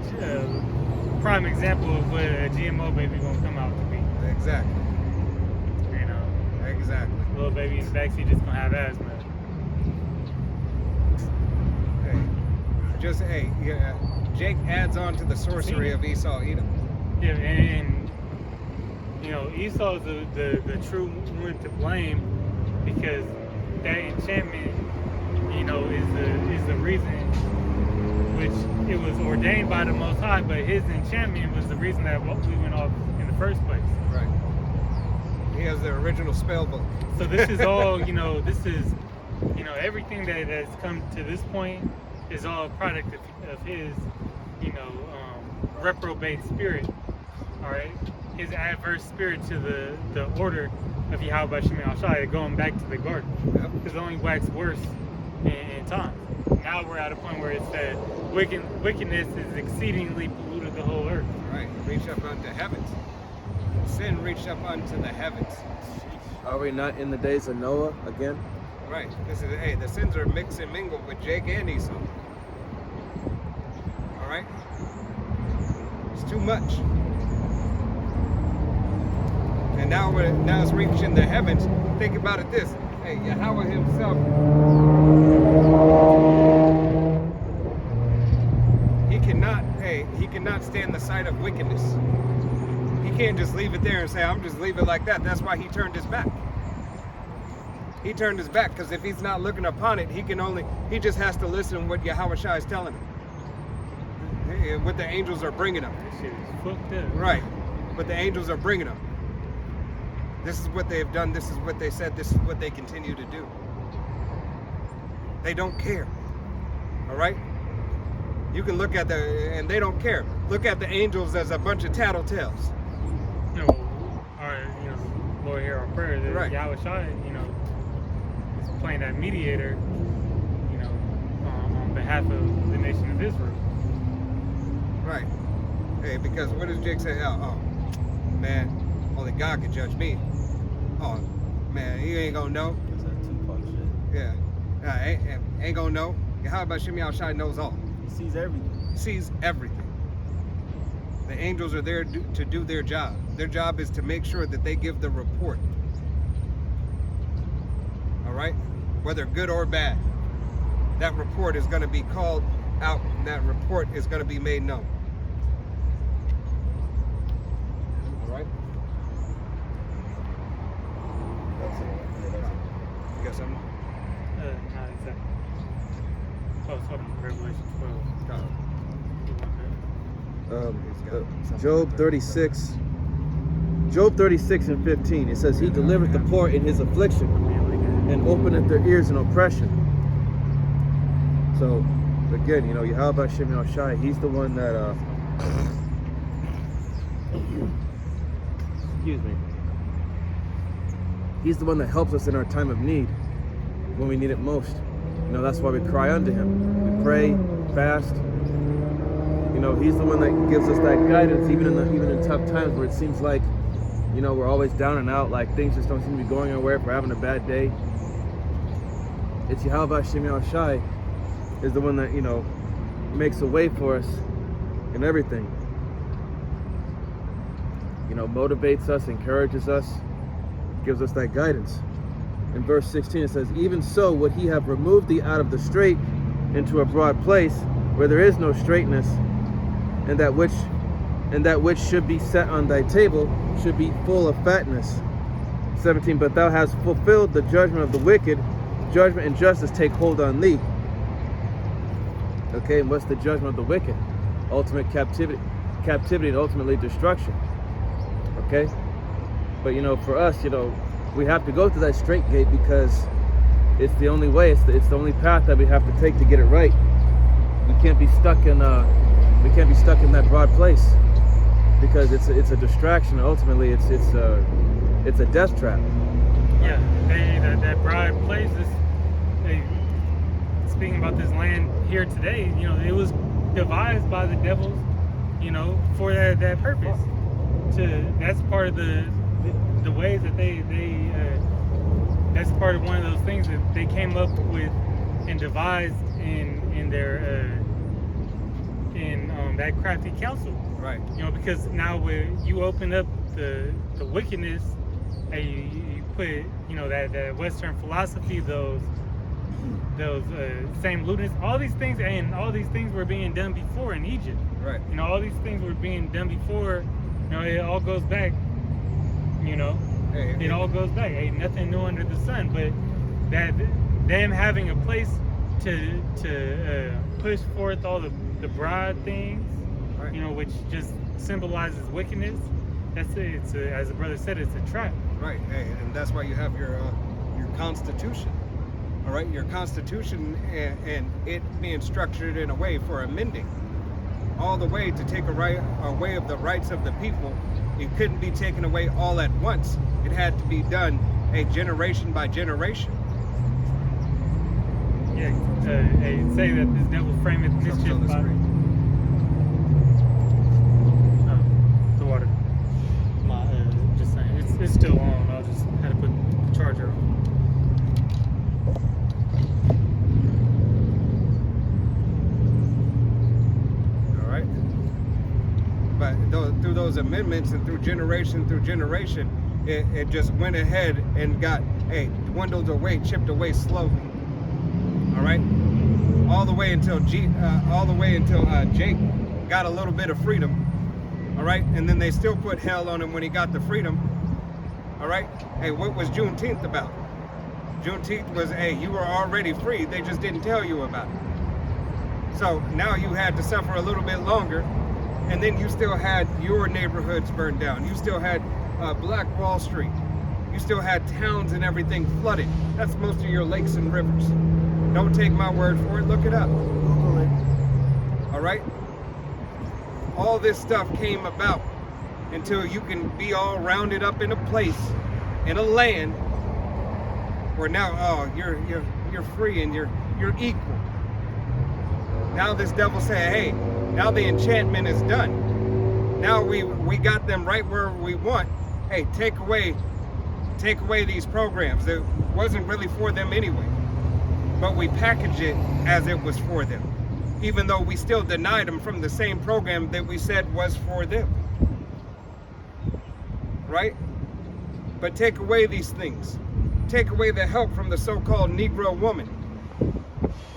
prime example of what a GMO baby gonna come out to be. exactly. You know, Exactly. little baby in the backseat just gonna have asthma. Yeah. Jake adds on to the sorcery of Esau Edom. Yeah, and you know, Esau's the true one to blame because that enchantment, you know, is the reason which it was ordained by the Most High, but his enchantment was the reason that we went off in the first place. Right. He has the original spell book. So this is all, you know, everything that has come to this point is all a product of his, you know, reprobate spirit. All right, his adverse spirit to the order of Yahweh Shemi Al-Shai, going back to the garden. Yep. Because it only waxed worse in time. Now we're at a point where it's that wickedness is exceedingly polluted the whole earth. Right. Reach up unto heavens. Sin reached up unto the heavens. Are we not in the days of Noah again? Right. The sins are mixed and mingled with Jake and Esau. All right. It's too much. And now it's reaching the heavens. Think about it this. Hey, Yahweh himself, he cannot stand the sight of wickedness. He can't just leave it there and say, I'm just leave it like that. That's why he turned his back. He turned his back because if he's not looking upon it, he just has to listen to what Yahweh Shai is telling him. And what the angels are bringing him. That shit is fucked up. Right. But the angels are bringing him. This is what they've done. This is what they said. This is what they continue to do. They don't care. All right? You can look at and they don't care. Look at the angels as a bunch of tattletales. You know, Lord, hear our prayer. That Right. Yahweh Shai, you know, is playing that mediator, you know, on behalf of the nation of Israel. Right. Hey, because what does Jake say? Oh, man, only God can judge me. Oh, man, you ain't gonna know. That's that Tupac shit. Yeah. Ain't gonna know. How about Shemi Al-Shai knows all? He sees everything. He sees everything. The angels are there to do their job. Their job is to make sure that they give the report. All right? Whether good or bad. That report is going to be called out, and that report is going to be made known. All right? That's it. Yeah, that's it. You got something? Not exactly. Oh, it's talking about Revelation 12. Job 36. Job 36 and 15. It says, He delivered the poor in his affliction and openeth their ears in oppression. So, again, you know, Yahweh Shemi Al-Shai, he's the one that, excuse me. He's the one that helps us in our time of need, when we need it most. You know, that's why we cry unto him. We pray, fast. You know, he's the one that gives us that guidance, even in tough times where it seems like, you know, we're always down and out, like things just don't seem to be going anywhere, if we're having a bad day. It's Yahweh Shemi Al-Shai is the one that, you know, makes a way for us in everything. You know, motivates us, encourages us, gives us that guidance. In verse 16 it says, Even so would he have removed thee out of the strait into a broad place where there is no straightness, and that which should be set on thy table should be full of fatness. 17, But thou hast fulfilled the judgment of the wicked, judgment and justice take hold on thee. Okay, and what's the judgment of the wicked? Ultimate captivity and ultimately destruction. Okay? But you know, for us, you know, we have to go through that straight gate because it's the only way, it's the only path that we have to take to get it right. We can't be stuck in that broad place. because it's a distraction. Ultimately, it's a death trap. Yeah, that broad place is. Speaking about this land here today, it was devised by the devils, for that purpose. That's part of the ways that they that's part of one of those things that they came up with and devised in their that crafty council. Right. Because now when you open up the wickedness and you put that Western philosophy, those same lewdness, all these things were being done before in Egypt. Right. All these things were being done before. It all goes back. It all goes back. Ain't nothing new under the sun. But that them having a place to push forth all the broad things, right. Which just symbolizes wickedness. It's as the brother said, it's a trap. Right. Hey, and that's why you have your Constitution. All right, your Constitution and it being structured in a way for amending, all the way to take away of the rights of the people. It couldn't be taken away all at once. It had to be done generation by generation. Yeah, say that this devil frameth mischief by the water. Just saying, it's still on. I just had to put the charger on. But through those amendments and through generation, it just went ahead and got dwindled away, chipped away slowly. All right, all the way until Jake got a little bit of freedom. All right, and then they still put hell on him when he got the freedom. All right, what was Juneteenth about? Juneteenth was you were already free. They just didn't tell you about it. So now you had to suffer a little bit longer. And then you still had your neighborhoods burned down. You still had Black Wall Street. You still had towns and everything flooded. That's most of your lakes and rivers. Don't take my word for it. Look it up. Google it. All right? All this stuff came about until you can be all rounded up in a place, in a land, where now, you're free and you're equal. Now this devil say, hey, now the enchantment is done. Now we got them right where we want. Hey, take away these programs that wasn't really for them anyway. But we package it as it was for them, even though we still denied them from the same program that we said was for them. Right? But take away these things. Take away the help from the so-called Negro woman.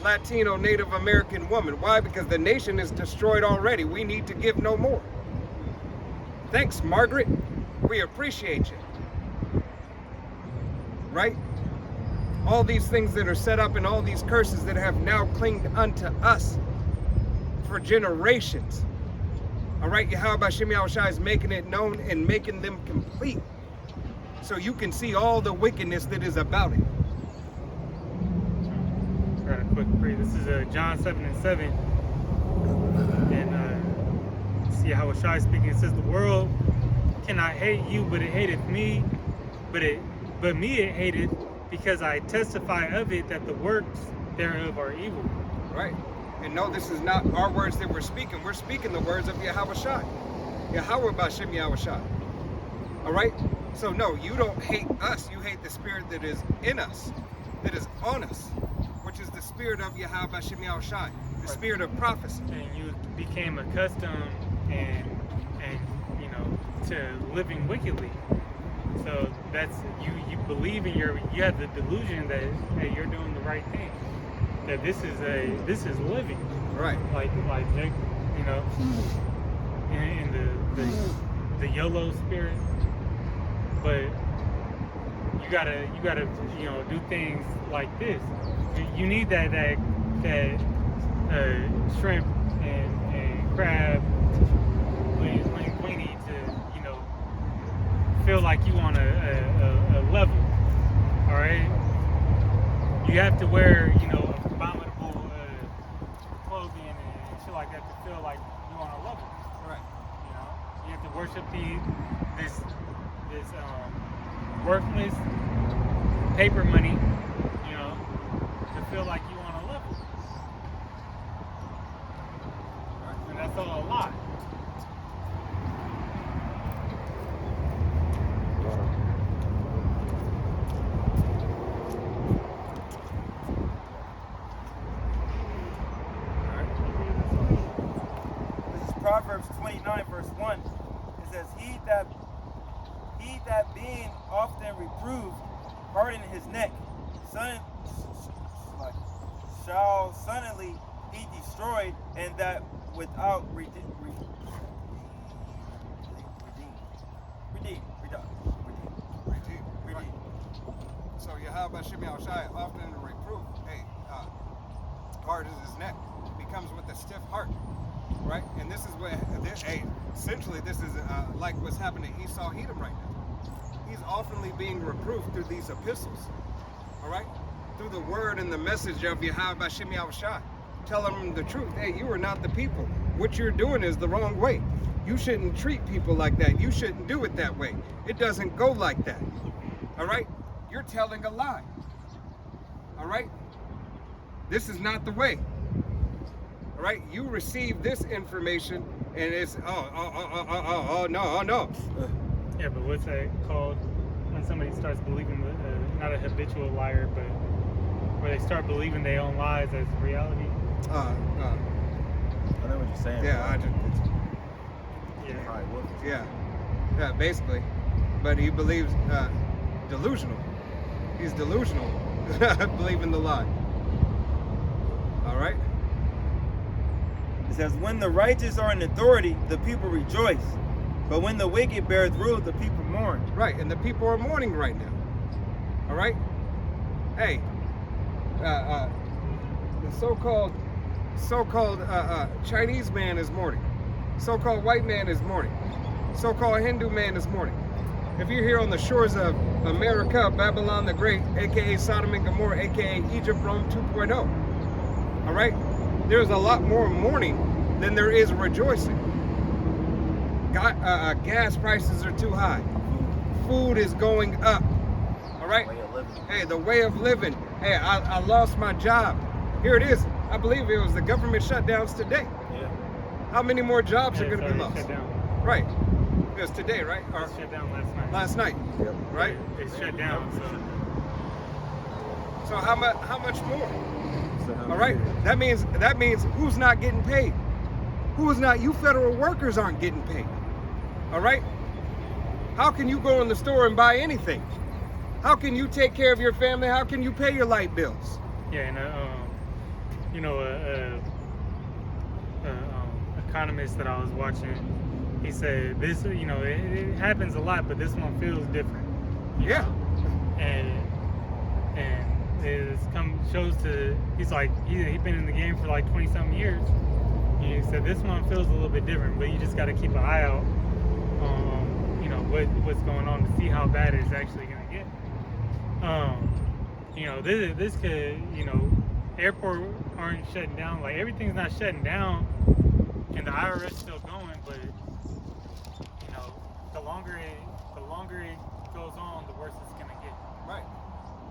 Latino Native American woman. Why? Because the nation is destroyed already. We need to give no more. Thanks, Margaret. We appreciate you. Right? All these things that are set up and all these curses that have now clinged unto us for generations. All right, Yahweh Shem Yahushua is making it known and making them complete. So you can see all the wickedness that is about it. Got a quick read. This is John 7:7, and see how Shai speaking. It says, "The world cannot hate you, but it hateth me. But me it hated, because I testify of it that the works thereof are evil." Right. And no, this is not our words that we're speaking. We're speaking the words of Yahweh Shai. Yahweh Bashem Yahweh Shai. All right. So no, you don't hate us. You hate the spirit that is in us, that is on us, which is the spirit of Yahweh Bashem Yahweh Shai, the spirit of prophecy. And you became accustomed and to living wickedly. So that's you believe in you have the delusion that you're doing the right thing. That this is living. Right. Like in the YOLO spirit. But you gotta do things like this. You need that shrimp and crab linguine to feel like you on a level. All right. You have to wear abominable clothing and shit like that to feel like you on a level. Right. You have to worship this worthless paper money, you know, to feel like you on a level. And that's all a lie. This is Proverbs 29, verse 1. It says, He that being often reproved harden his neck, shall suddenly be destroyed, and that without redeem. So Yahweh Shemi Al-Shai, often in a reproof, hard is his neck, becomes with a stiff heart, right? And this is what, essentially this is like what's happening to Esau Edom right now. He's oftenly being reproved through these epistles, all right? Through the word and the message of Yahweh Shemi Al-Shai, telling them the truth. Hey, you are not the people. What you're doing is the wrong way. You shouldn't treat people like that. You shouldn't do it that way. It doesn't go like that, all right? You're telling a lie, all right? This is not the way, all right? You receive this information and it's, oh, no. Yeah, but what's that called when somebody starts believing, not a habitual liar, but where they start believing their own lies as reality? I know what you're saying. Yeah, yeah, basically. But he believes delusional. He's delusional, believing the lie. All right. It says, when the righteous are in authority, the people rejoice. But when the wicked beareth rule, the people mourn. Right, and the people are mourning right now. All right. Hey, the so-called Chinese man is mourning. So-called white man is mourning. So-called Hindu man is mourning. If you're here on the shores of America, Babylon the Great, aka Sodom and Gomorrah, aka Egypt, Rome 2.0, all right, there's a lot more mourning than there is rejoicing. Gas prices are too high. Food is going up. All right. Hey, the way of living. Hey, I lost my job. Here it is. I believe it was the government shutdowns today. Yeah. How many more jobs are going to be lost? Shut down. Right. It was today, right? Or It shut down last night. last night. Yep. Right. It's shut down. So how much more? So how All right. many- That means who's not getting paid? Who is not? You federal workers aren't getting paid. All right. How can you go in the store and buy anything? How can you take care of your family? How can you pay your light bills? Yeah, and economist that I was watching, he said this, it happens a lot, but this one feels different. you Yeah. know? And it shows to, he's like, he's been in the game for like 20 something years. And he said this one feels a little bit different, but you just got to keep an eye out on, what's going on to see how bad it's actually going to get. This could, airport aren't shutting down, like everything's not shutting down, and the IRS still going, but the longer it goes on, the worse it's gonna get. Right.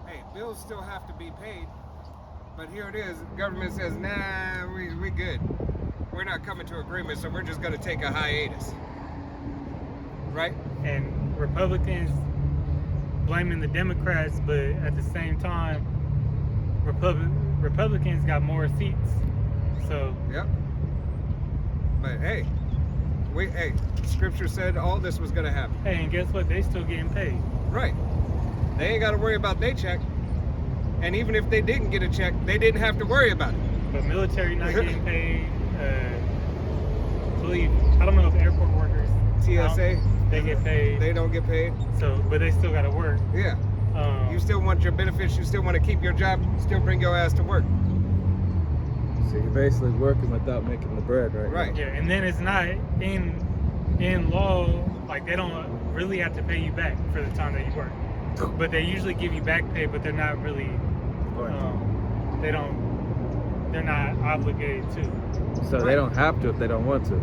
Hey, bills still have to be paid, but here it is. Government says, nah, we good. We're not coming to agreement, so we're just gonna take a hiatus. Right? And Republicans blaming the Democrats, but at the same time, Republicans got more seats. So Yep. But hey, Scripture said all this was gonna happen. hey, and guess what? They still getting paid. Right. They ain't got to worry about their check. And even if they didn't get a check, they didn't have to worry about it. But military not getting paid. I don't know if airport workers, TSA, they get paid. they don't get paid. So, but they still got to work. Yeah. You still want your benefits. You still want to keep your job. Still bring your ass to work. So you're basically working without making the bread, right? Right. Yeah, and then it's not in law, like they don't really have to pay you back for the time that you work. But they usually give you back pay, but they're not really, they're not obligated to. So they don't have to if they don't want to.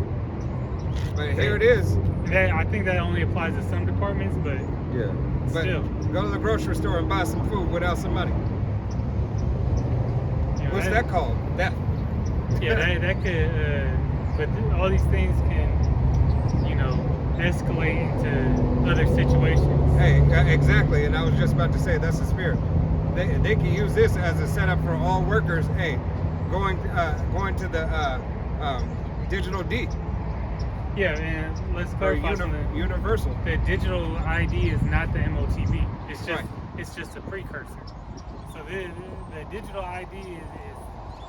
But here it is. I think that only applies to some departments, but Yeah. But still. go to the grocery store and buy some food without some money. You know, What's that called? Theft. Yeah, that could. But all these things can, escalate into other situations. Hey, exactly. And I was just about to say that's the spirit. They can use this as a setup for all workers. Hey, going to the digital D Yeah, and let's or clarify something. universal. The digital ID is not the MOTB. It's just Right. it's just a precursor. So the digital ID is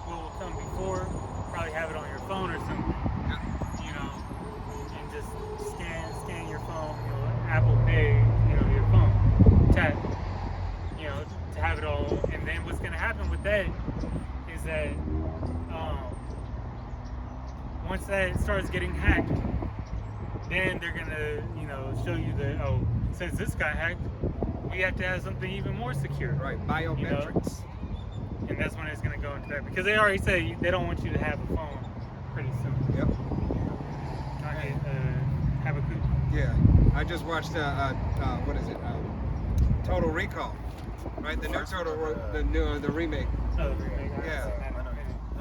what will come before. Probably have it on your phone or something. And just scan your phone. Apple Pay. Your phone. Tap. To have it all. And then what's gonna happen with that is that once that starts getting hacked, then they're gonna, show you that, since this got hacked, we have to have something even more secure. Right, biometrics. And that's when it's gonna go into that, because they already say they don't want you to have a phone pretty soon. Yep. Have a good. Yeah, I just watched what is it? Total Recall, right? The new the remake. Oh, remake. Yeah.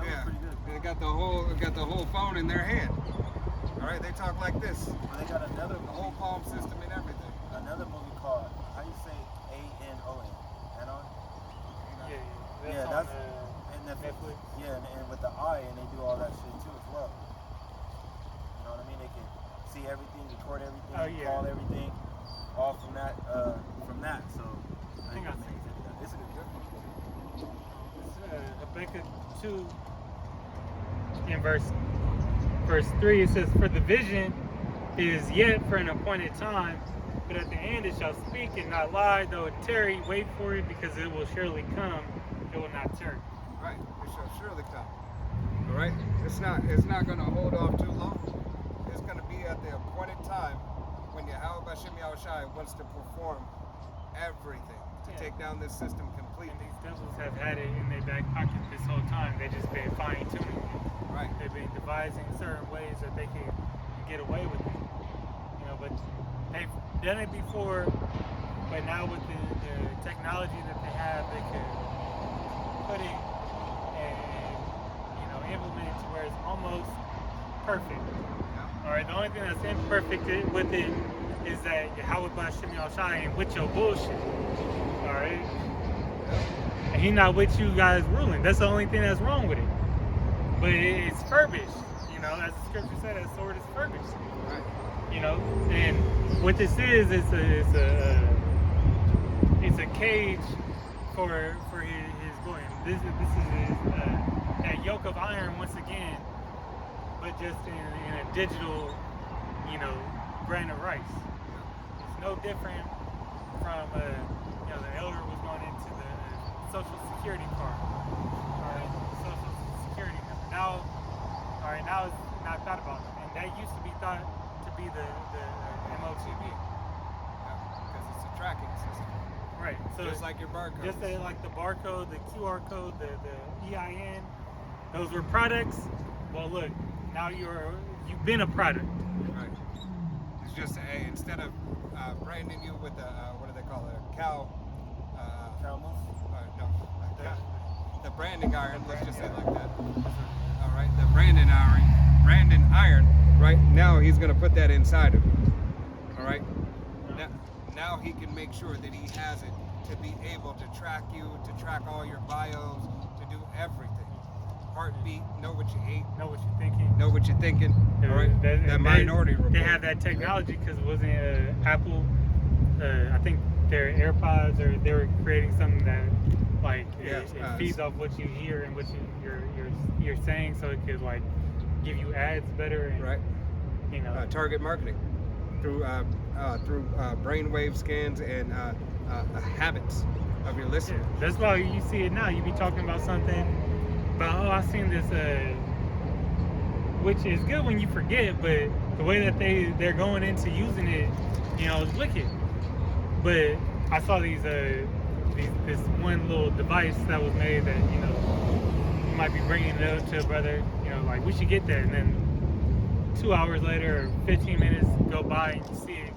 Yeah, they got the whole phone in their hand. All right, they talk like this. Well, they got another The whole palm system and everything. another movie called, how do you say ANON? Anon? Yeah, that's on and the Netflix. Yeah, and with the eye, and they do all that shit too as well. You know what I mean? They can see everything, record everything, Oh, yeah. call everything, all from that. So I think I've seen it's a good movie. It's, Habakkuk 2 in verse 3, it says, "For the vision is yet for an appointed time, but at the end it shall speak and not lie, though it tarry, wait for it, because it will surely come, it will not tarry." Right, it shall surely come. All right, it's not going to hold off too long. It's going to be at the appointed time when Yahweh B'Shem Yahushai wants to perform everything to take down this system completely. And these devils have had it in their back pocket this whole time. They just been fine tuning it. Right. They've been devising certain ways that they can get away with it. But they've done it before. But now with the technology that they have, they can put it and implement it to where it's almost perfect. All right. The only thing that's imperfect with it is that Yahweh B'Shem Yahushai ain't with your bullshit. All right. And he not with you guys ruling. That's the only thing that's wrong with it. But it's furbished, as the scripture said, that sword is furbished. Right. And what this is it's a cage for his glory. This is that yoke of iron once again, but just in a digital, grain of rice. It's no different from the elder was going into the social security card. All right, social security number. Now I thought about it, and that used to be thought to be the MOTB. Because it's a tracking system. Right. So Just like your barcode. Just like the barcode, the QR code, the EIN, those were products. Well, look, now you've been a product. Right. It's just instead of branding you with what do they call it? A cow. Cow mousse? No. The branding iron. Let's just say it like that. All right. The branding iron. Right now he's gonna put that inside of you. All right. Now he can make sure that he has it to be able to track you, to track all your bios, to do everything. Heartbeat, know what you ate, Know what you're thinking. know what you're thinking. All right, that minority report. They have that technology because it wasn't Apple. I think their AirPods, or they were creating something that it feeds off what you hear and what you're saying, so it could give you ads better. And, right. Target marketing through brainwave scans and habits of your listener. Yeah, that's why you see it now. You be talking about something, I've seen this, which is good when you forget, but the way that they're going into using it, is wicked. But I saw this one little device that was made that, you might be bringing it up to a brother, we should get that, and then 2 hours later or 15 minutes go by and you see it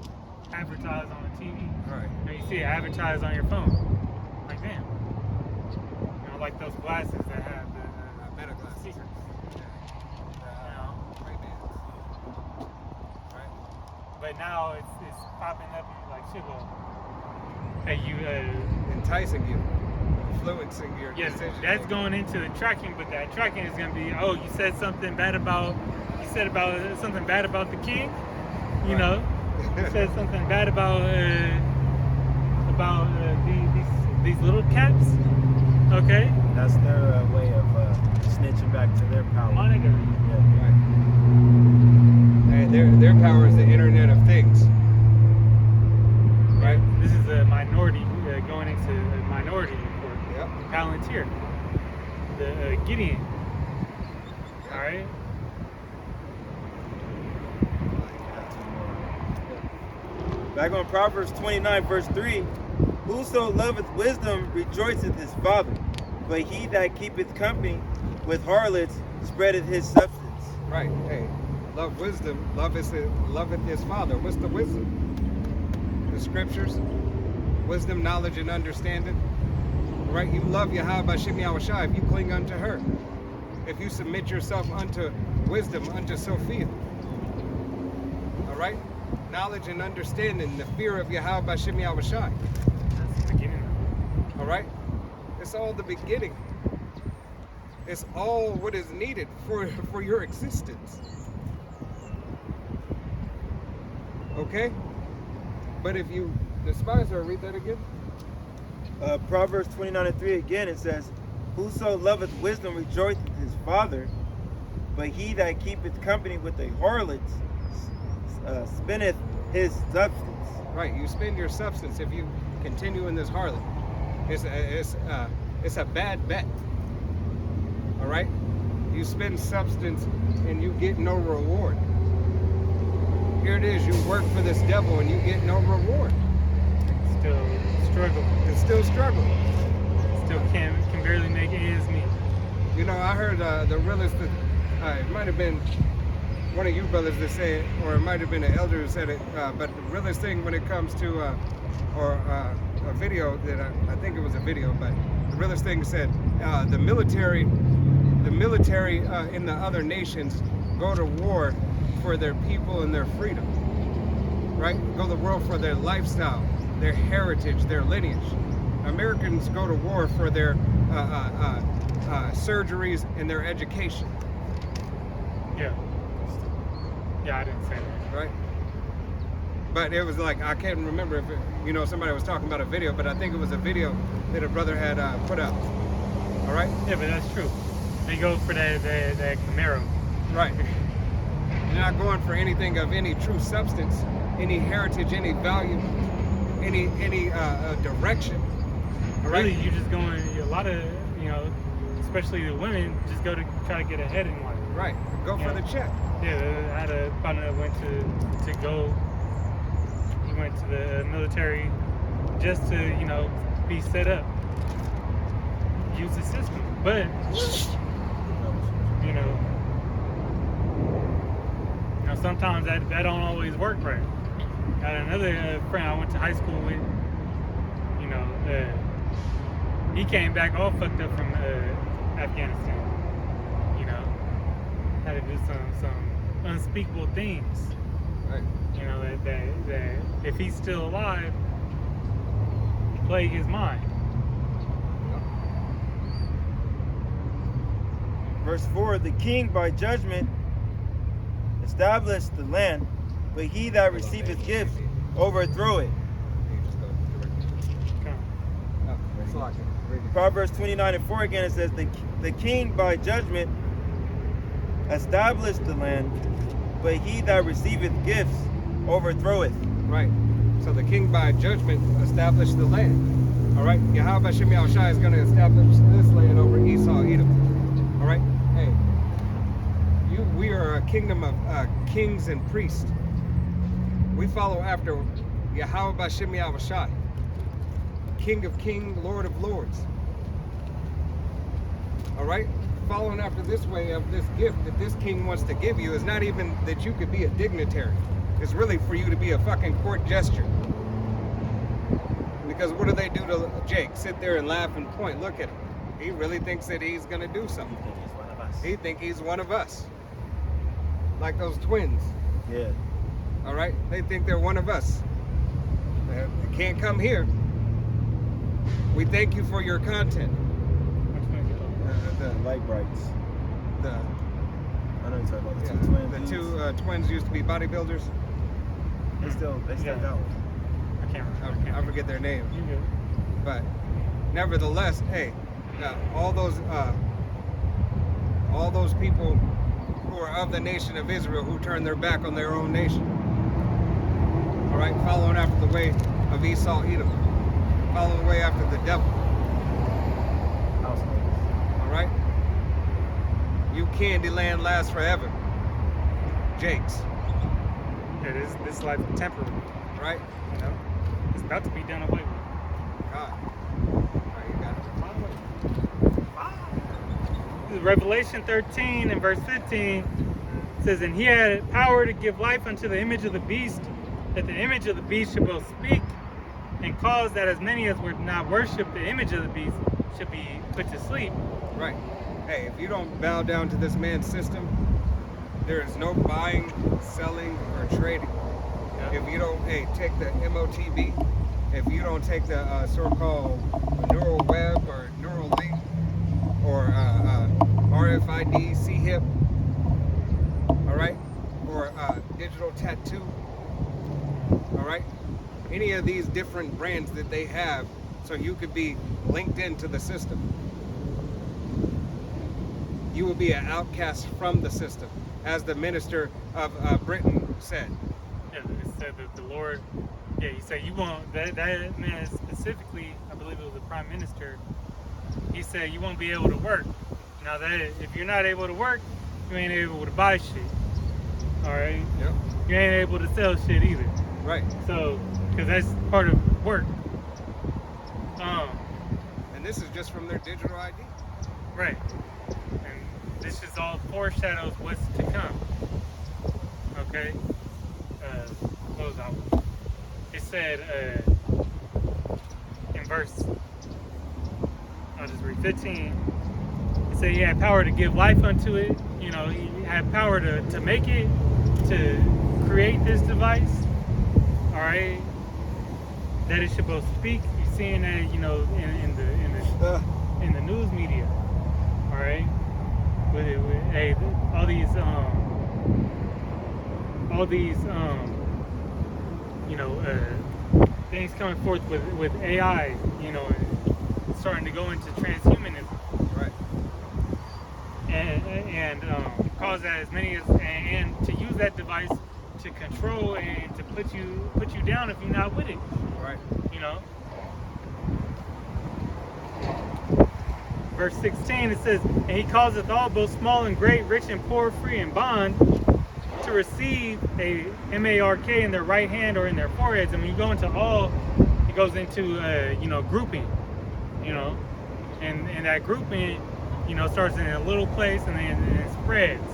advertised on the TV. Right. Or you see it advertised on your phone. Like, damn. You know, like those glasses that have the Meta glasses. secrets. Yeah. You know? Ray-Bans. Right. But now it's popping up like shit. Well, hey, you Enticing you, influencing your yes, decision. that's going into the tracking, but that tracking is gonna be, oh, you said something bad about something bad about the king, you Right. know, you said something bad about these little cats, okay, That's their way of snitching back to their power. my nigga. Yeah. Right. And their power is the Internet of Things. Right. This is a minority going into a minority report. Yep. Palantir, the Gideon. All right. Back on Proverbs 29, verse 3, whoso loveth wisdom rejoiceth his father, but he that keepeth company with harlots spreadeth his substance. Right. Hey, love wisdom. Loveth his father. What's the wisdom? The scriptures. Wisdom, knowledge, and understanding. Right. You love Yahweh Bashim Yahushua if you cling unto her. If you submit yourself unto wisdom, unto Sophia. All right. Knowledge and understanding, the fear of Yahweh Bashim Yahushua. That's the beginning. All right. It's all the beginning. It's all what is needed for your existence. Okay? But if you despise her, read that again. Proverbs 29 and 3 again, it says, whoso loveth wisdom rejoiceth his father, but he that keepeth company with a harlot spendeth his substance. Right, you spend your substance if you continue in this harlot. It's a bad bet. All right? You spend substance and you get no reward. Here it is, you work for this devil and you get no reward. Still struggle. It's still struggle. Still can barely make ends meet. You know, I heard the realest, it might have been one of you brothers that said it, or it might have been an elder who said it, but the realest thing when it comes to, a video that I think it was a video, but the realest thing said, the military in the other nations go to war for their people and their freedom, right? Go to war for their lifestyle, their heritage, their lineage. Americans go to war for their surgeries and their education. Yeah. Yeah, I didn't say that. Right? But it was like, I can't remember if somebody was talking about a video, but I think it was a video that a brother had put out. All right? Yeah, but that's true. They go for that Camaro. Right. You're not going for anything of any true substance, any heritage, any value, any direction. All right? Really, you're just going, a lot of, especially the women, just go to try to get ahead in life. Right. Go for the check. Yeah, I had a partner that went to go. He went to the military just to, be set up, use the system. But, sometimes that don't always work right. Got another friend I went to high school with. He came back all fucked up from Afghanistan. Had to do some unspeakable things. Right. That if he's still alive, plague his mind. Verse 4, the king by judgment established the land, but he that receiveth gifts overthrow it. You just go Come. Salachya. Read it. Proverbs 29 and 4 again, it says, the king by judgment established the land, but he that receiveth gifts overthroweth. Right. So the king by judgment established the land. All right. Yahweh Shem Yahushua is going to establish this land over Esau, Edom. All right. Hey, we are a kingdom of kings and priests. We follow after Yahweh Shem Yahushua, King of kings, Lord of lords. All right. following after this way of this gift that this king wants to give you is not even that you could be a dignitary. It's really for you to be a fucking court jester. Because what do they do to Jake? Sit there and laugh and point. Look at him. He really thinks that he's gonna do something. He think he's one of us. Like those twins. Yeah. All right? They think they're one of us. They can't come here. We thank you for your content. The light brights. The I know you're talking about the yeah, two twins. the two twins used to be bodybuilders. They still Yeah. go. I can't remember. I forget their names. You good. But nevertheless, hey, all those people who are of the nation of Israel who turned their back on their own nation. All right, following after the way of Esau, Edom, following the way after the devil. All right, you candy land lasts forever, Jakes. Yeah, this life is temporary. Right? You know, it's about to be done away with. God. All right, you got it. Revelation 13 and verse 15 says, and he had power to give life unto the image of the beast, that the image of the beast should both speak and cause that as many as would not worship the image of the beast should be put to sleep. Right. Hey, if you don't bow down to this man's system, there is no buying, selling, or trading. Yeah. If you don't, take the MOTB, if you don't take the so-called neural web or neural link or RFID, C-HIP, all right, or digital tattoo, all right, any of these different brands that they have, so you could be linked into the system. You will be an outcast from the system, as the minister of Britain said. Yeah, it said that the Lord, yeah, he said you won't, that man specifically, I believe it was the prime minister, he said you won't be able to work. Now that if you're not able to work, you ain't able to buy shit. All right? Yep. You ain't able to sell shit either. Right. So, because that's part of work. And this is just from their digital ID. Right. And this is all foreshadows what's to come. Okay? What was that? It said in verse, I'll just read 15. It said he had power to give life unto it. You know, he had power to make it, to create this device. All right? That it should both speak. You're seeing that, you know, in the news media. All right? Hey, all these you know, things coming forth with AI, you know, starting to go into transhumanism. Right. And cause that as many as and to use that device to control and to put you down if you're not with it. Right. You know. Verse 16 it says, and he causeth all, both small and great, rich and poor, free and bond, to receive a mark in their right hand or in their foreheads. And when you go into all, it goes into you know, grouping, you know, and that grouping, you know, starts in a little place and then it spreads,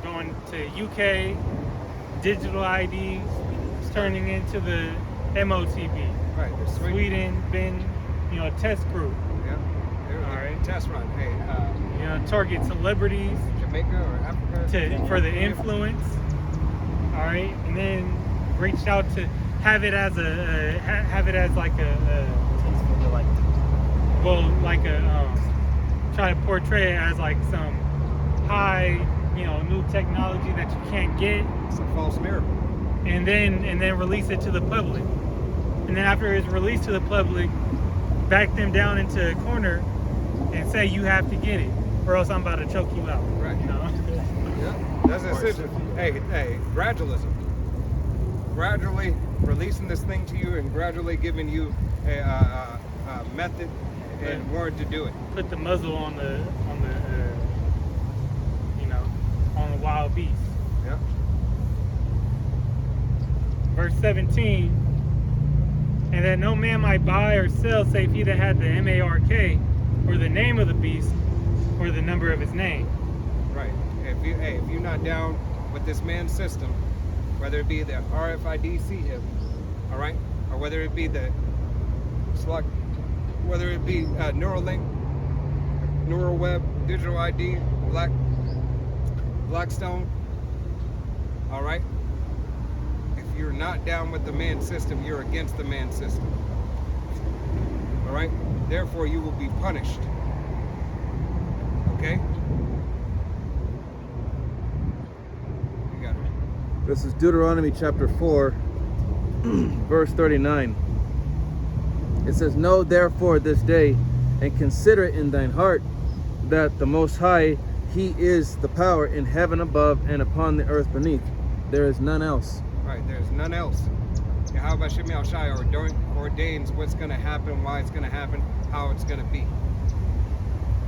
going to UK, digital IDs, turning into the MOTB. Right. They're Sweden, been, you know, a test group. Yeah. All right. Test run. Hey, You know, target celebrities Jamaica or Africa. for the influence. All right, and then reached out to have it as like try to portray it as like some high, you know, new technology that you can't get. It's a false miracle. And then release it to the public. And then after it's released to the public, back them down into a corner and say you have to get it, or else I'm about to choke you out. Right. You know? Yeah. That's essential. Hey, gradualism. Gradually releasing this thing to you and gradually giving you a method and word to do it. Put the muzzle on the you know, on the wild beast. Yeah. Verse 17, and that no man might buy or sell save he that had the MARK, or the name of the beast, or the number of his name. Right. If you're not down with this man's system, whether it be the RFID chip, all right, or whether it be the whether it be Neuralink, NeuralWeb, Digital ID, Blackstone, all right. If you're not down with the man's system, you're against the man's system. All right. Therefore, you will be punished. Okay. You got it. This is Deuteronomy chapter 4, verse 39. It says, "Know therefore this day, and consider it in thine heart, that the Most High, He is the power in heaven above and upon the earth beneath. There is none else." Right, there's none else. Yahweh Shem Shai ordains what's going to happen, why it's going to happen, how it's going to be.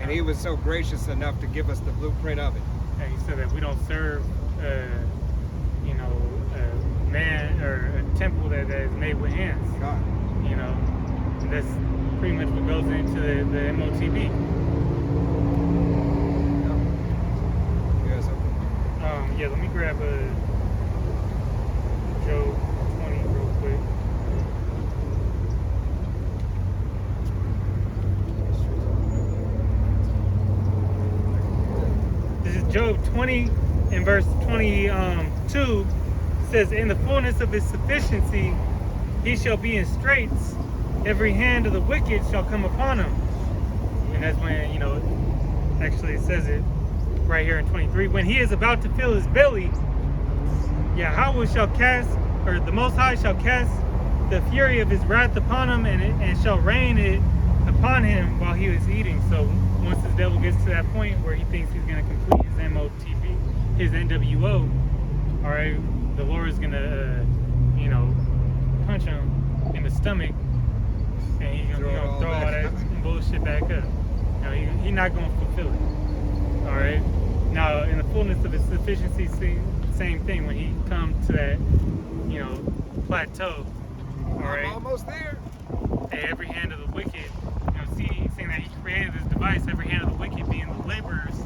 And He was so gracious enough to give us the blueprint of it. And he said that we don't serve, a man or a temple that is made with hands. God. You know, and that's pretty much what goes into the MOTB. Yeah, so Yeah, let me grab Job 20 real quick. This is Job 20 in verse 22. Says, "In the fullness of his sufficiency, he shall be in straits. Every hand of the wicked shall come upon him." And that's when, actually it says it right here in 23. "When he is about to fill his belly, Yahweh shall cast, or the Most High shall cast the fury of his wrath upon him, and shall rain it upon him while he was eating." So once the devil gets to that point where he thinks he's going to complete his MOTB, his NWO, all right, the Lord is going to, punch him in the stomach, and he's going to throw all that bullshit back up. He's not going to fulfill it. All right. Now, in the fullness of his sufficiency, same thing. When he comes to that, plateau, all right. I'm almost there. Hey, every hand of the wicked, seeing that he created this device, every hand of the wicked being the laborers,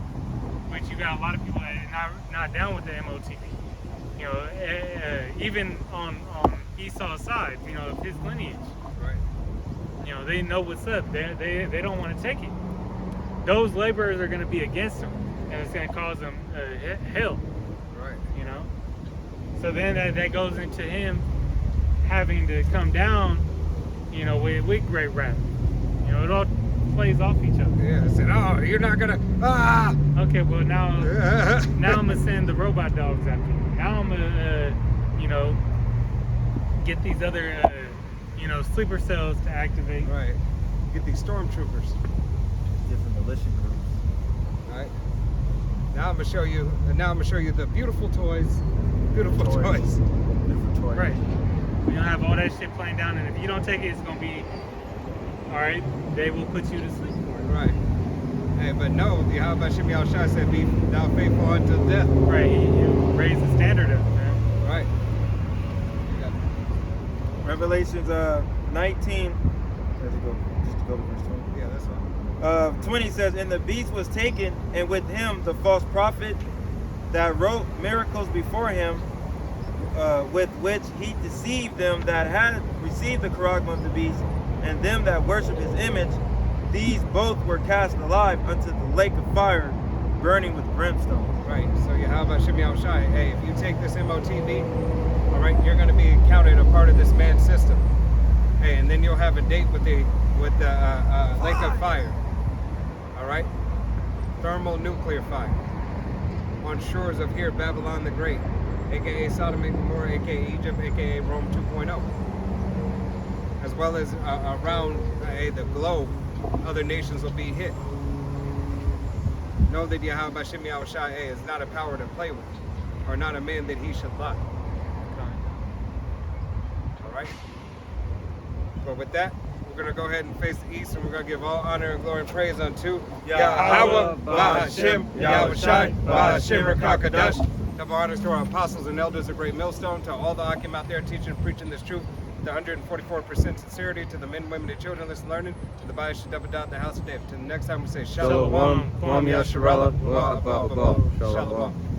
which you got a lot of people that are not down with the MOTB. Even on Esau's side, of his lineage. Right. They know what's up. They don't want to take it. Those laborers are going to be against them, and it's going to cause them hell. Right. So then that goes into him having to come down, with great wrath. It all plays off each other. Yeah. I said, "Oh, you're not gonna." Ah. Okay. Well, now I'm gonna send the robot dogs after you. Now I'm gonna, get these other, sleeper cells to activate. Right. Get these stormtroopers. Different militia groups. Right. Now I'm gonna show you. The beautiful toys. Beautiful toys. Different toys. Right. We're gonna have all that shit playing down, and if you don't take it, it's gonna be, all right. They will put you to sleep for it. Right. Hey, but no, Yahweh Shem Shai said, "Be thou faithful unto death." Right. He raised the standard up, man. Right. Revelations 19. Just to go to verse 20. Yeah, that's right. 20 says, "And the beast was taken, and with him the false prophet that wrote miracles before him, with which he deceived them that had received the charagma of the beast, and them that worship his image. These both were cast alive unto the lake of fire, burning with brimstone." Right. So Yahweh Shem Shai, hey, if you take this MOTB, all right, you're going to be counted a part of this man's system. Hey, and then you'll have a date with the lake of fire. All right. Thermonuclear fire on shores of here, Babylon the Great, aka Sodom and Gomorrah, aka Egypt, aka Rome 2.0, as well as around the globe. Other nations will be hit. Know that Yahweh Shem Shai is not a power to play with, or not a man that he should lie. All right. But with that, we're going to go ahead and face the east, and we're going to give all honor and glory and praise unto Yahweh, Ba'ashem, Yahweh Shai, Ba'ashem Rakakadash. Double honors to our apostles and elders of Great Millstone, to all the ahchyam out there teaching and preaching this truth. the 144% sincerity, to the men, women, and children listen learning, to the body should double down the house of David. Till the next time we say Shalom. Shalom. Kwam Yasharallah. Shalom.